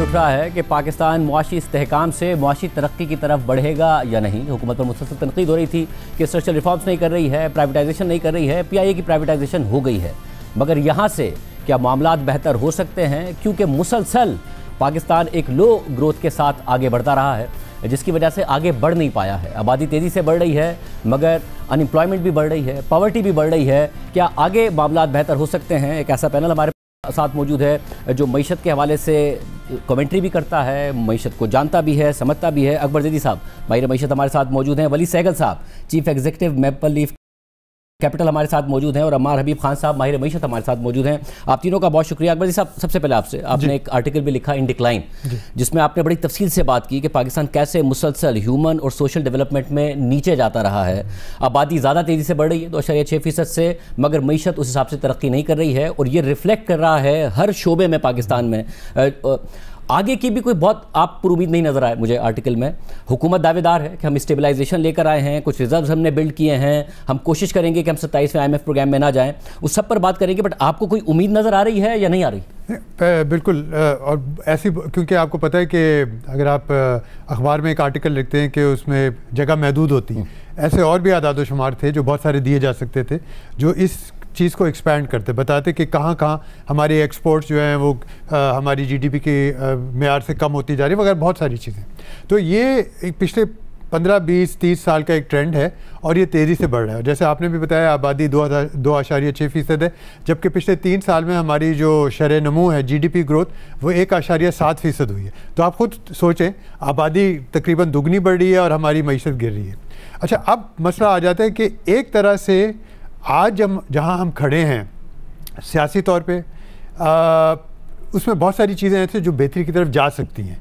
उठ रहा है कि पाकिस्तान मुआशी इस्तेहकाम से मुआशी तरक्की की तरफ बढ़ेगा या नहीं। हुकूमत पर मुसलसल तनकीद हो रही थी कि स्ट्रक्चरल रिफॉर्म्स नहीं कर रही है, प्राइवेटाइजेशन नहीं कर रही है। PIA की प्राइवेटाइजेशन हो गई है, मगर यहाँ से क्या मामलात बेहतर हो सकते हैं? क्योंकि मुसलसल पाकिस्तान एक लो ग्रोथ के साथ आगे बढ़ता रहा है, जिसकी वजह से आगे बढ़ नहीं पाया है। आबादी तेज़ी से बढ़ रही है, मगर अनएम्प्लॉयमेंट भी बढ़ रही है, पॉवर्टी भी बढ़ रही है। क्या आगे मामलात बेहतर हो सकते हैं? एक ऐसा पैनल हमारे साथ मौजूद है जो मईशत के हवाले से कमेंट्री भी करता है, मईशत को जानता भी है, समझता भी है। अकबर जैदी साहब माहिर मईशत हमारे साथ मौजूद हैं, वली सहगल साहब chief executive maple leaf capital हमारे साथ मौजूद हैं, और अम्मार हबीब खान साहब माहिर मईशत हमारे साथ मौजूद हैं। आप तीनों का बहुत शुक्रिया। अकबर जी साहब, सबसे पहले आपसे, आपने एक आर्टिकल भी लिखा इन डिक्लाइन, जिसमें आपने बड़ी तफसील से बात की कि पाकिस्तान कैसे मुसलसल ह्यूमन और सोशल डेवलपमेंट में नीचे जाता रहा है। आबादी ज़्यादा तेज़ी से बढ़ रही है 2.6% से, मगर मईशत उस हिसाब से तरक्की नहीं कर रही है, और ये रिफ्लेक्ट कर रहा है हर शोबे में पाकिस्तान में। आगे की भी कोई बहुत आप पर उम्मीद नहीं नज़र आए मुझे आर्टिकल में। हुकूमत दावेदार है कि हम स्टेबलाइजेशन लेकर आए हैं, कुछ रिजर्व्स हमने बिल्ड किए हैं, हम कोशिश करेंगे कि हम 27वें IMF प्रोग्राम में ना जाएं, उस सब पर बात करेंगे। बट आपको कोई उम्मीद नज़र आ रही है या नहीं आ रही? बिल्कुल, और ऐसी, क्योंकि आपको पता है कि अगर आप अखबार में एक आर्टिकल लिखते हैं कि उसमें जगह महदूद होती है, ऐसे और भी आदाद शुमार थे जो बहुत सारे दिए जा सकते थे, जो इस चीज़ को एक्सपैंड करते, बताते कि कहाँ कहाँ हमारी एक्सपोर्ट्स जो हैं वो हमारी GDP के मेयार से कम होती जा रही है, वगैरह बहुत सारी चीज़ें। तो ये पिछले 15, 20, 30 साल का एक ट्रेंड है, और ये तेज़ी से बढ़ रहा है। जैसे आपने भी बताया, आबादी 2.6% है, जबकि पिछले 3 साल में हमारी जो शरह नमू है, GDP ग्रोथ, वो 1.7% हुई है। तो आप खुद सोचें, आबादी तकरीबन दुगनी बढ़ रही है और हमारी मईशत गिर रही है। अच्छा, अब मसला आ जाता है कि एक तरह से आज हम जहाँ हम खड़े हैं सियासी तौर पे, उसमें बहुत सारी चीज़ें ऐसी जो बेहतरी की तरफ जा सकती हैं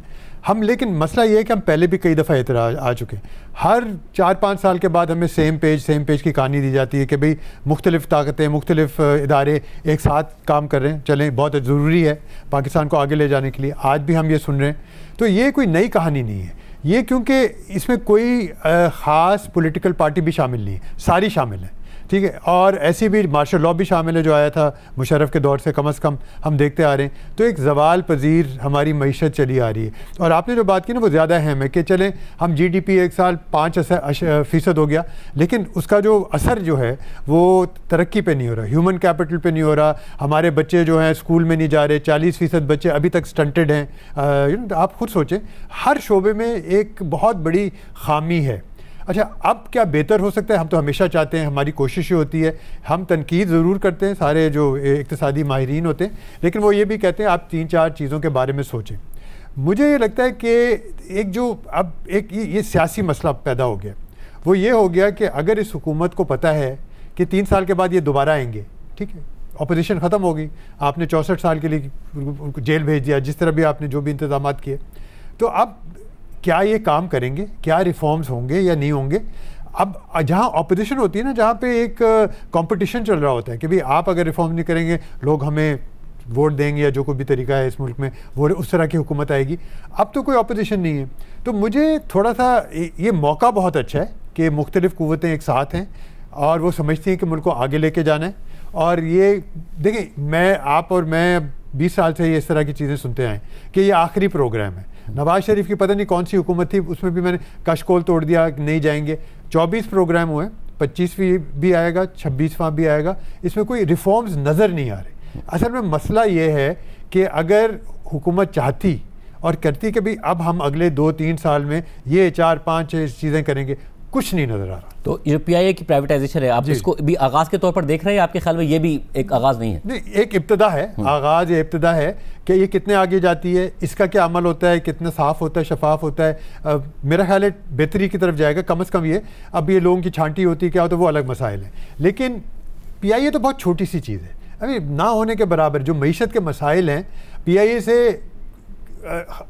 हम, लेकिन मसला ये है कि हम पहले भी कई दफ़ा एतराज़ आ चुके हैं। हर 4-5 साल के बाद हमें सेम पेज की कहानी दी जाती है कि भाई मुख्तलिफ़ ताकतें, मुख्तलिफ़ इदारे एक साथ काम कर रहे हैं, चलें, बहुत ज़रूरी है पाकिस्तान को आगे ले जाने के लिए। आज भी हम ये सुन रहे हैं, तो ये कोई नई कहानी नहीं है ये, क्योंकि इसमें कोई ख़ास पॉलिटिकल पार्टी भी शामिल नहीं है, सारी शामिल है, ठीक है। और ऐसी भी मार्शल लॉ भी शामिल है जो आया था मुशर्रफ के दौर से, कम से कम हम देखते आ रहे हैं। तो एक ज़वाल पजीर हमारी मईशत चली आ रही है। और आपने जो बात की ना, वो ज़्यादा अहम है कि चलें हम GDP एक साल 5% हो गया, लेकिन उसका जो असर जो है वो तरक्की पे नहीं हो रहा, ह्यूमन कैपिटल पे नहीं हो रहा। हमारे बच्चे जो हैं स्कूल में नहीं जा रहे, 40% बच्चे अभी तक स्टंटेड हैं। आप खुद सोचें, हर शोबे में एक बहुत बड़ी खामी है। अच्छा, अब क्या बेहतर हो सकता है? हम तो हमेशा चाहते हैं, हमारी कोशिश ये होती है, हम तनकीद ज़रूर करते हैं, सारे जो इक़्तिसादी माहिरीन होते हैं, लेकिन वो ये भी कहते हैं आप 3-4 चीज़ों के बारे में सोचें। मुझे ये लगता है कि एक जो अब एक ये सियासी मसला पैदा हो गया, वो ये हो गया कि अगर इस हुकूमत को पता है कि 3 साल के बाद ये दोबारा आएंगे, ठीक है, अपोजिशन ख़त्म होगी, आपने 64 साल के लिए उनको जेल भेज दिया, जिस तरह भी आपने जो भी इंतज़ाम किए, तो अब क्या ये काम करेंगे? क्या रिफॉर्म्स होंगे या नहीं होंगे? अब जहाँ अपोजिशन होती है ना, जहाँ पे एक कंपटीशन चल रहा होता है कि भाई आप अगर रिफॉर्म नहीं करेंगे लोग हमें वोट देंगे, या जो कोई भी तरीका है इस मुल्क में वो उस तरह की हुकूमत आएगी। अब तो कोई अपोजिशन नहीं है, तो मुझे थोड़ा सा ये मौका बहुत अच्छा है कि मुख्तलिफ़ क़ुव्वतें एक साथ हैं और वो समझती हैं कि मुल्क को आगे लेके जाना है। और ये देखें, आप और मैं 20 साल से ये इस तरह की चीज़ें सुनते आए कि ये आखिरी प्रोग्राम है। नवाज़ शरीफ की पता नहीं कौन सी हुकूमत थी, उसमें भी मैंने कशकोल तोड़ दिया, नहीं जाएंगे। 24 प्रोग्राम हुए, 25वीं भी आएगा, 26वां भी आएगा, इसमें कोई रिफॉर्म्स नज़र नहीं आ रहे। असल में मसला ये है कि अगर हुकूमत चाहती और करती कि भाई अब हम अगले 2-3 साल में ये 4-5 चीज़ें करेंगे, कुछ नहीं नज़र आ रहा। तो जो PIA की प्राइवेटाइजेशन है, आप इसको भी आगाज़ के तौर पर देख रहे हैं? आपके ख्याल में ये भी एक आगाज़ नहीं है? नहीं, एक इब्तदा है, आगाज़ ये इब्तदा है कि ये कितने आगे जाती है, इसका क्या अमल होता है, कितना साफ़ होता है, शफाफ होता है। मेरा ख्याल है बेहतरी की तरफ जाएगा, कम से कम ये। अब ये लोगों की छांटी होती है क्या होता है, वो अलग मसाइल है, लेकिन PIA तो बहुत छोटी सी चीज़ है, अभी ना होने के बराबर। जो मईशत के मसाइल हैं, PIA से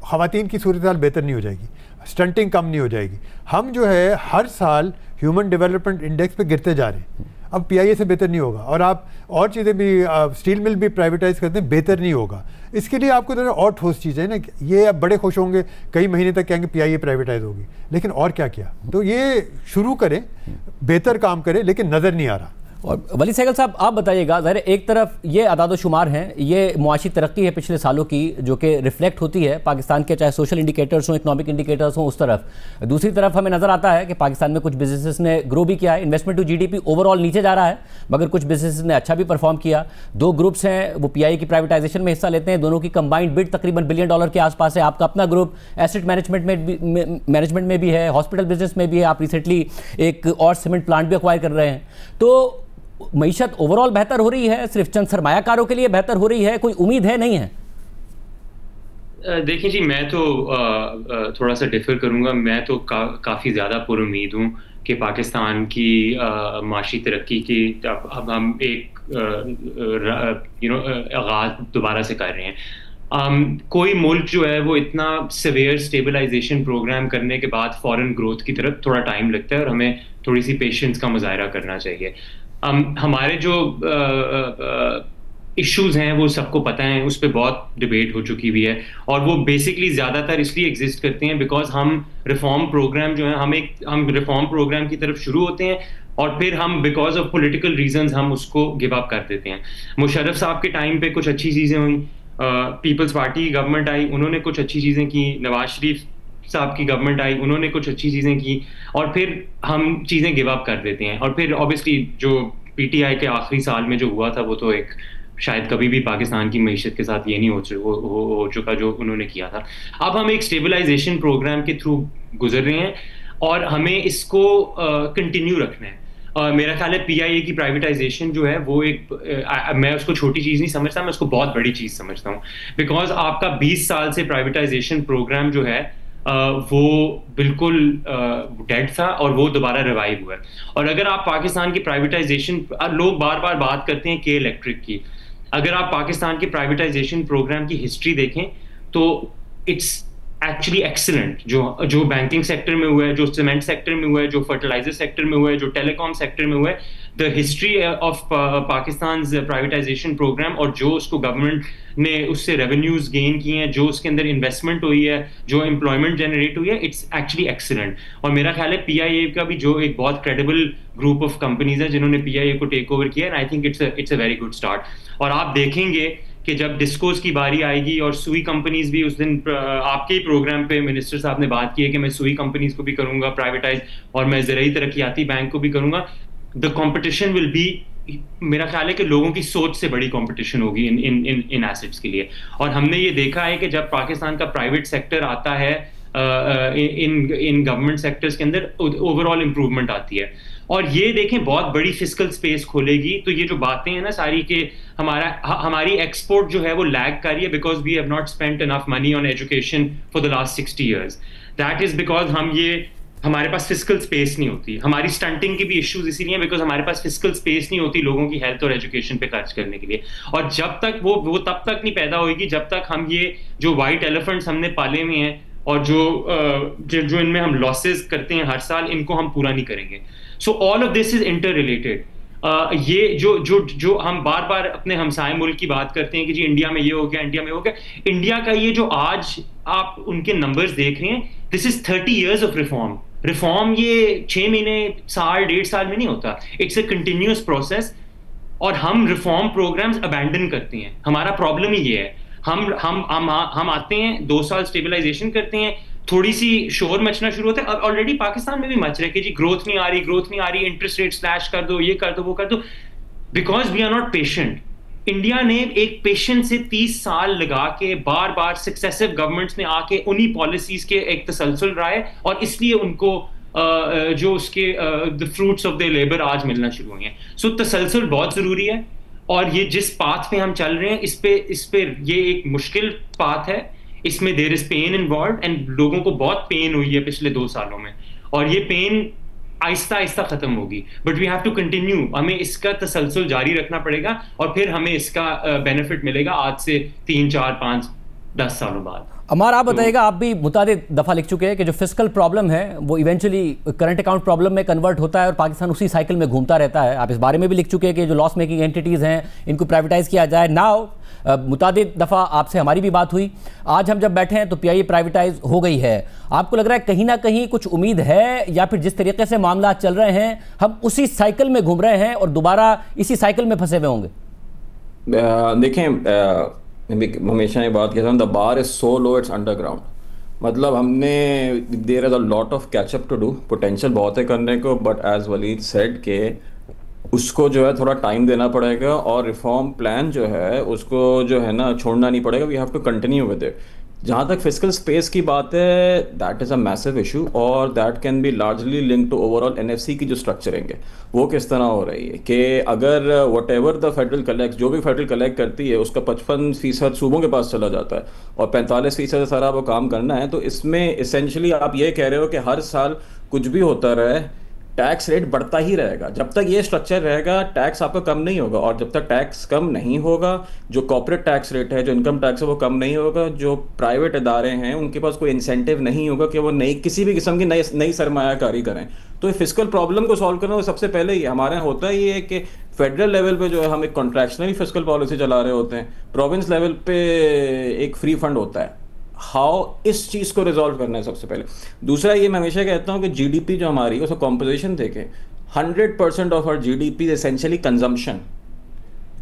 ख़वातीन की सूरत हाल बेहतर नहीं हो जाएगी, स्टंटिंग कम नहीं हो जाएगी। हम जो है हर साल ह्यूमन डेवलपमेंट इंडेक्स पे गिरते जा रहे हैं, अब PIA से बेहतर नहीं होगा। और आप और चीज़ें भी, स्टील मिल भी प्राइवेटाइज करते हैं, बेहतर नहीं होगा। इसके लिए आपको तो और ठोस चीज़ें ना, ये अब बड़े खुश होंगे, कई महीने तक कहेंगे PIA प्राइवेटाइज होगी, लेकिन और क्या किया? तो ये शुरू करें, बेहतर काम करें, लेकिन नज़र नहीं आ रहा। और वली सहगल साहब, आप बताइएगा, ज़ाहिर एक तरफ ये अदाद-ओ-शुमार हैं, ये मुआशी तरक्की है पिछले सालों की जो कि रिफ्लेक्ट होती है पाकिस्तान के, चाहे सोशल इंडिकेटर्स हों, इकनॉमिक इंडिकेटर्स हों, उस तरफ। दूसरी तरफ हमें नज़र आता है कि पाकिस्तान में कुछ बिजनेसेस ने ग्रो भी किया है, इन्वेस्टमेंट टू जीडीपी ओवरऑल नीचे जा रहा है, मगर कुछ बिजनेसेस ने अच्छा भी परफॉर्म किया। दो ग्रुप्स हैं, वो पीआईए की प्राइवेटाइजेशन में हिस्सा लेते हैं, दोनों की कंबाइंड बिड तकरीबन $1 बिलियन के आसपास है। आपका अपना ग्रुप एसेट मैनेजमेंट में भी है, हॉस्पिटल बिजनेस में भी है, आप रिसेंटली एक और सीमेंट प्लांट भी एक्वायर कर रहे हैं। तो मईशत ओवरऑल बेहतर हो रही है, सिर्फ चंद सरमायाकारों के लिए बेहतर हो रही है, कोई उम्मीद है, नहीं है? देखिए जी, मैं तो थोड़ा सा डिफर करूंगा। मैं तो काफ़ी ज़्यादा पुरुम्मीद हूँ कि पाकिस्तान की माशी तरक्की की अब हम एक आगाज़ दोबारा से कर रहे हैं। कोई मुल्क जो है वो इतना सिवियर स्टेबलाइजेशन प्रोग्राम करने के बाद फॉरेन ग्रोथ की तरफ थोड़ा टाइम लगता है और हमें थोड़ी सी पेशेंस का मुजाहरा करना चाहिए। हमारे जो इश्यूज हैं वो सबको पता है, उस पर बहुत डिबेट हो चुकी हुई है और वो बेसिकली ज़्यादातर इसलिए एग्जिस्ट करते हैं बिकॉज हम रिफॉर्म प्रोग्राम जो है हम रिफॉर्म प्रोग्राम की तरफ शुरू होते हैं और फिर हम बिकॉज ऑफ पॉलिटिकल रीजंस हम उसको गिव अप कर देते हैं। मुशर्रफ साहब के टाइम पे कुछ अच्छी चीज़ें हुई, पीपल्स पार्टी की गवर्नमेंट आई, उन्होंने कुछ अच्छी चीज़ें की, नवाज शरीफ साहब की गवर्नमेंट आई, उन्होंने कुछ अच्छी चीज़ें की और फिर हम चीज़ें गिव अप कर देते हैं। और फिर ऑब्वियसली जो पीटीआई के आखिरी साल में जो हुआ था वो तो एक शायद कभी भी पाकिस्तान की मईशत के साथ ये नहीं हो चुका जो उन्होंने किया था। अब हम एक स्टेबलाइजेशन प्रोग्राम के थ्रू गुजर रहे हैं और हमें इसको कंटिन्यू रखना है। मेरा ख्याल है पीआईए की प्राइवेटाइजेशन जो है वो मैं उसको छोटी चीज़ नहीं समझता, मैं उसको बहुत बड़ी चीज़ समझता हूँ। बिकॉज आपका 20 साल से प्राइवेटाइजेशन प्रोग्राम जो है वो बिल्कुल डेड था और वो दोबारा रिवाइव हुआ है। और अगर आप पाकिस्तान की प्राइवेटाइजेशन, लोग बार बार बात करते हैं के इलेक्ट्रिक की, अगर आप पाकिस्तान के प्राइवेटाइजेशन प्रोग्राम की हिस्ट्री देखें तो इट्स एक्चुअली एक्सीलेंट। जो बैंकिंग सेक्टर में हुआ है, जो सीमेंट सेक्टर में हुआ है, जो फर्टिलाइजर सेक्टर में हुआ है, जो टेलीकॉम सेक्टर में हुआ है, the history of Pakistan privatisation programme और जो उसको गवर्नमेंट ने उससे रेवेन्यूज गेन किए हैं, जो उसके अंदर इन्वेस्टमेंट हुई है, जो एम्प्लॉयमेंट जनरेट हुई है, इट्स एक्चुअली एक्सीलेंट। और मेरा ख्याल है पीआईए का भी जो एक बहुत क्रेडिबल ग्रुप ऑफ कंपनीज है जिन्होंने पीआईए को टेक ओवर किया है, I think it's a very good start. और आप देखेंगे कि जब डिस्कोस की बारी आएगी और सुई कंपनीज भी, उस दिन आपके ही प्रोग्राम पे मिनिस्टर साहब ने बात की है कि मैं सुई कंपनीज को भी करूंगा प्राइवेटाइज और मैं ज़राई तरक्याती बैंक को भी करूंगा। द कंपटीशन विल बी, मेरा ख्याल है कि लोगों की सोच से बड़ी कंपटीशन होगी इन एसेट्स के लिए। और हमने ये देखा है कि जब पाकिस्तान का प्राइवेट सेक्टर आता है इन गवर्नमेंट सेक्टर्स के अंदर, ओवरऑल इंप्रूवमेंट आती है। और ये देखें बहुत बड़ी फिस्कल स्पेस खोलेगी। तो ये जो बातें हैं ना सारी के हमारी एक्सपोर्ट जो है वो लैग कर रही है because we have not spent enough money on education for the last 60 years। That is because हमारे पास फिस्कल स्पेस नहीं होती। हमारी स्टंटिंग के भी इश्यूज इसीलिए बिकॉज हमारे पास फिस्कल स्पेस नहीं होती लोगों की हेल्थ और एजुकेशन पे खर्च करने के लिए। और जब तक वो तब तक नहीं पैदा होगी जब तक हम ये जो वाइट एलिफेंट्स हमने पाले हुए हैं और जो इनमें हम लॉसेस करते हैं हर साल, इनको हम पूरा नहीं करेंगे। सो all of this is inter related. ये जो हम बार बार अपने हमसाए मुल्क की बात करते हैं कि जी इंडिया में ये हो गया, इंडिया में हो गया। इंडिया का ये जो आज आप उनके नंबर्स देख रहे हैं, this is 30 years of reform. ये 6 महीने, साल, 1.5 साल में नहीं होता। इट्स अ कंटिन्यूअस प्रोसेस और हम रिफॉर्म प्रोग्राम्स अबैंडन करते हैं। हमारा प्रॉब्लम ही ये है। हम आते हैं, 2 साल स्टेबलाइजेशन करते हैं, थोड़ी सी शोर मचना शुरू होता है। ऑलरेडी पाकिस्तान में भी मच रहा है कि जी ग्रोथ नहीं आ रही, इंटरेस्ट रेट स्लैश कर दो, ये कर दो, वो कर दो, because we are not patient. India ने एक पेशेंट से 30 साल लगा के बार बार सक्सेसिव गवर्नमेंट्स ने आके उन्हीं पॉलिसीज के एक तसलसल रहा है और इसलिए उनको जो उसके the fruits of the labour आज मिलना शुरू हुए हैं। सो तसलसल बहुत जरूरी है और ये जिस पाथ पे हम चल रहे हैं इस पे ये एक मुश्किल पाथ है। इसमें there is pain involve and लोगों को बहुत पेन हुई है पिछले 2 सालों में और ये पेन आहिस्ता आहिस्ता खत्म होगी। But we have to continue. हमें इसका तसलसल जारी रखना पड़ेगा और फिर हमें इसका बेनिफिट मिलेगा आज से 3, 4, 5, 10 सालों बाद। अमार, आप बताइएगा, आप भी मुतादिद दफ़ा लिख चुके हैं कि जो फिस्कल प्रॉब्लम है वो इवेंचुअली करंट अकाउंट प्रॉब्लम में कन्वर्ट होता है और पाकिस्तान उसी साइकिल में घूमता रहता है। आप इस बारे में भी लिख चुके हैं कि जो लॉस मेकिंग एंटिटीज़ हैं इनको प्राइवेटाइज किया जाए। नाउ मुतादिद दफ़ा आपसे हमारी भी बात हुई, आज हम जब बैठे हैं तो PIA प्राइवेटाइज हो गई है। आपको लग रहा है कहीं ना कहीं कुछ उम्मीद है, या फिर जिस तरीके से मामला चल रहे हैं हम उसी साइकिल में घूम रहे हैं और दोबारा इसी साइकिल में फंसे हुए होंगे? देखें, हमेशा ये बात कहता हूँ, the bar is so low it's underground. मतलब हमने there is a lot of catch up to do, potential बहुत है करने को, बट एज वलीद सेड के उसको जो है थोड़ा टाइम देना पड़ेगा और रिफॉर्म प्लान जो है उसको जो है ना छोड़ना नहीं पड़ेगा। We have to continue with it. जहाँ तक फिजिकल स्पेस की बात है, that is a massive issue और that can be largely link to overall NFC की जो स्ट्रक्चरिंग है वो किस तरह हो रही है कि अगर what ever the federal collect, जो भी फेडरल कलेक्ट करती है उसका 55% सूबों के पास चला जाता है और 45% सारा वो काम करना है। तो इसमें इसेंशली आप ये कह रहे हो कि हर साल कुछ भी होता रहे, टैक्स रेट बढ़ता ही रहेगा। जब तक ये स्ट्रक्चर रहेगा टैक्स आपका कम नहीं होगा, और जब तक टैक्स कम नहीं होगा, जो कॉर्पोरेट टैक्स रेट है, जो इनकम टैक्स है वो कम नहीं होगा, जो प्राइवेट इदारे हैं उनके पास कोई इंसेंटिव नहीं होगा कि वो नई किसी भी किस्म की नई सरमायाकारी करें। तो फिस्कल प्रॉब्लम को सॉल्व करना सबसे पहले ही हमारे यहाँ होता ही है कि फेडरल लेवल पे जो है हम एक कॉन्ट्रैक्शनली फिस्कल पॉलिसी चला रहे होते हैं, प्रोविंस लेवल पे एक फ्री फंड होता है। हाउ इस चीज़ को रिजॉल्व करना है सबसे पहले। दूसरा ये मैं हमेशा कहता हूँ कि GDP जो हमारी उसका कॉम्पोजिशन देखें, 100% of our GDP essentially consumption.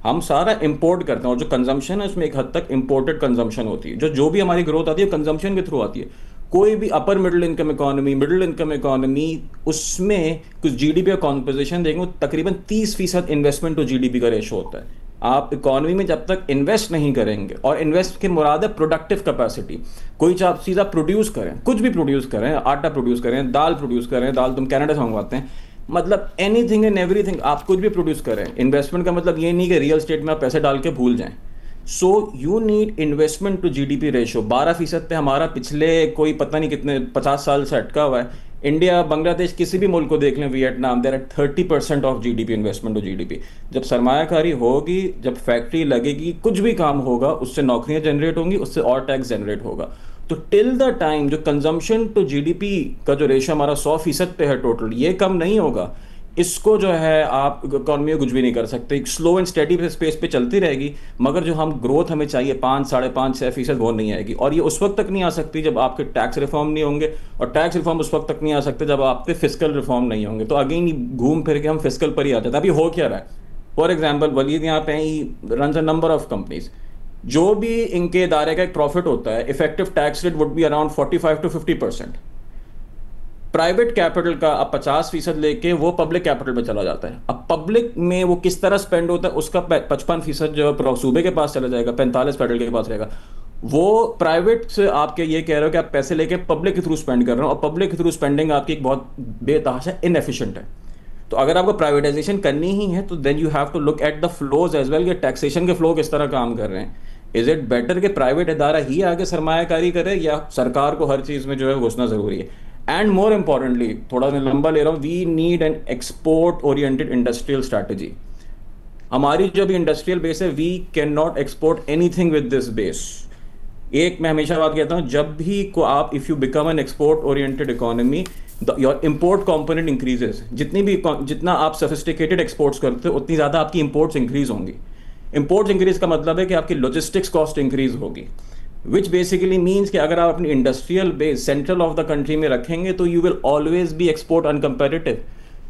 हम सारा इंपोर्ट करते हैं और जो कंजम्पशन है उसमें एक हद तक इंपोर्टेड कंजम्पशन होती है। जो भी हमारी ग्रोथ आती है कंजम्पशन के थ्रू आती है। कोई भी upper middle income economy, middle income economy, उसमें कुछ GDP का कॉम्पोजिशन देखेंगे तकरीबन 30% इन्वेस्टमेंट टू GDP का रेशो होता है। आप इकोनॉमी में जब तक इन्वेस्ट नहीं करेंगे, और इन्वेस्ट के मुराद है प्रोडक्टिव कैपेसिटी, कोई चीज़ आप प्रोड्यूस करें, कुछ भी प्रोड्यूस करें, आटा प्रोड्यूस करें, दाल प्रोड्यूस करें, दाल तुम कनाडा से मंगवाते हैं, मतलब एनीथिंग एंड एवरीथिंग आप कुछ भी प्रोड्यूस करें। इन्वेस्टमेंट का मतलब ये नहीं कि रियल स्टेट में आप पैसे डाल के भूल जाएं। So you need investment to GDP ratio 12% पे हमारा पिछले कोई पता नहीं कितने 50 साल से अटका हुआ है। इंडिया, बांग्लादेश, किसी भी मुल्क को देख लें, Vietnam, there at 30% of GDP investment to GDP। जब सरमायाकारी होगी, जब फैक्ट्री लगेगी, कुछ भी काम होगा, उससे नौकरियां जनरेट होंगी, उससे और टैक्स जनरेट होगा। तो टिल द टाइम जो कंजम्पशन टू GDP का जो रेशो हमारा 100% पे है टोटल, ये कम नहीं होगा, इसको जो है आप इकोनॉमी में कुछ भी नहीं कर सकते। स्लो एंड स्टेडी स्पेस पे चलती रहेगी, मगर जो हम ग्रोथ हमें चाहिए 5, 5.5, 6% वो नहीं आएगी। और ये उस वक्त तक नहीं आ सकती जब आपके टैक्स रिफॉर्म नहीं होंगे, और टैक्स रिफॉर्म उस वक्त तक नहीं आ सकते जब आपके फिस्कल रिफॉर्म नहीं होंगे। तो अगेन घूम फिर के हम फिस्कल पर ही आ जाते हैं। अभी हो क्या रहा है, फॉर एग्जाम्पल वलीद यहाँ पे ही run a number of companies, जो भी इनके इदारे का एक प्रॉफिट होता है, effective tax rate would be around 45 to 50%। Private capital का अब 50% लेके वो पब्लिक कैपिटल पे चला जाता है। अब पब्लिक में वो किस तरह स्पेंड होता है, उसका 55% जो है सूबे के पास चला जाएगा, 45 फेडरल के पास रहेगा। वो प्राइवेट से आपके ये कह रहे हो कि आप पैसे लेके पब्लिक के थ्रू स्पेंड कर रहे हो, और पब्लिक के थ्रू स्पेंडिंग आपकी एक बहुत बेतहाशा इनएफिशिएंट है। तो अगर आपको प्राइवेटाइजेशन करनी ही है तो then you have to look at the flows as well, कि टैक्सेशन के फ्लो किस तरह काम कर रहे हैं। इज इट बेटर कि प्राइवेट इदारा ही आगे सरमायाकारी करे, या सरकार को हर चीज़ में जो है घुसना ज़रूरी है? एंड मोर इम्पॉर्टेंटली, थोड़ा मैं लंबा ले रहा हूँ, we need an export oriented industrial strategy. हमारी जो भी इंडस्ट्रियल बेस है, we can not export anything with this base. एक मैं हमेशा बात कहता हूँ, जब भी को आप if you become an export oriented economy, your import component increases. जितना आप सोफिस्टिकेटेड एक्सपोर्ट्स करते हो उतनी ज़्यादा आपकी इम्पोर्ट्स इंक्रीज होंगी। इम्पोर्ट्स इंक्रीज का मतलब है कि आपकी लॉजिस्टिक्स कॉस्ट इंक्रीज होगी, विच बेसिकली मीन्स कि अगर आप अपनी industrial base central of the country में रखेंगे तो you will always be export uncompetitive.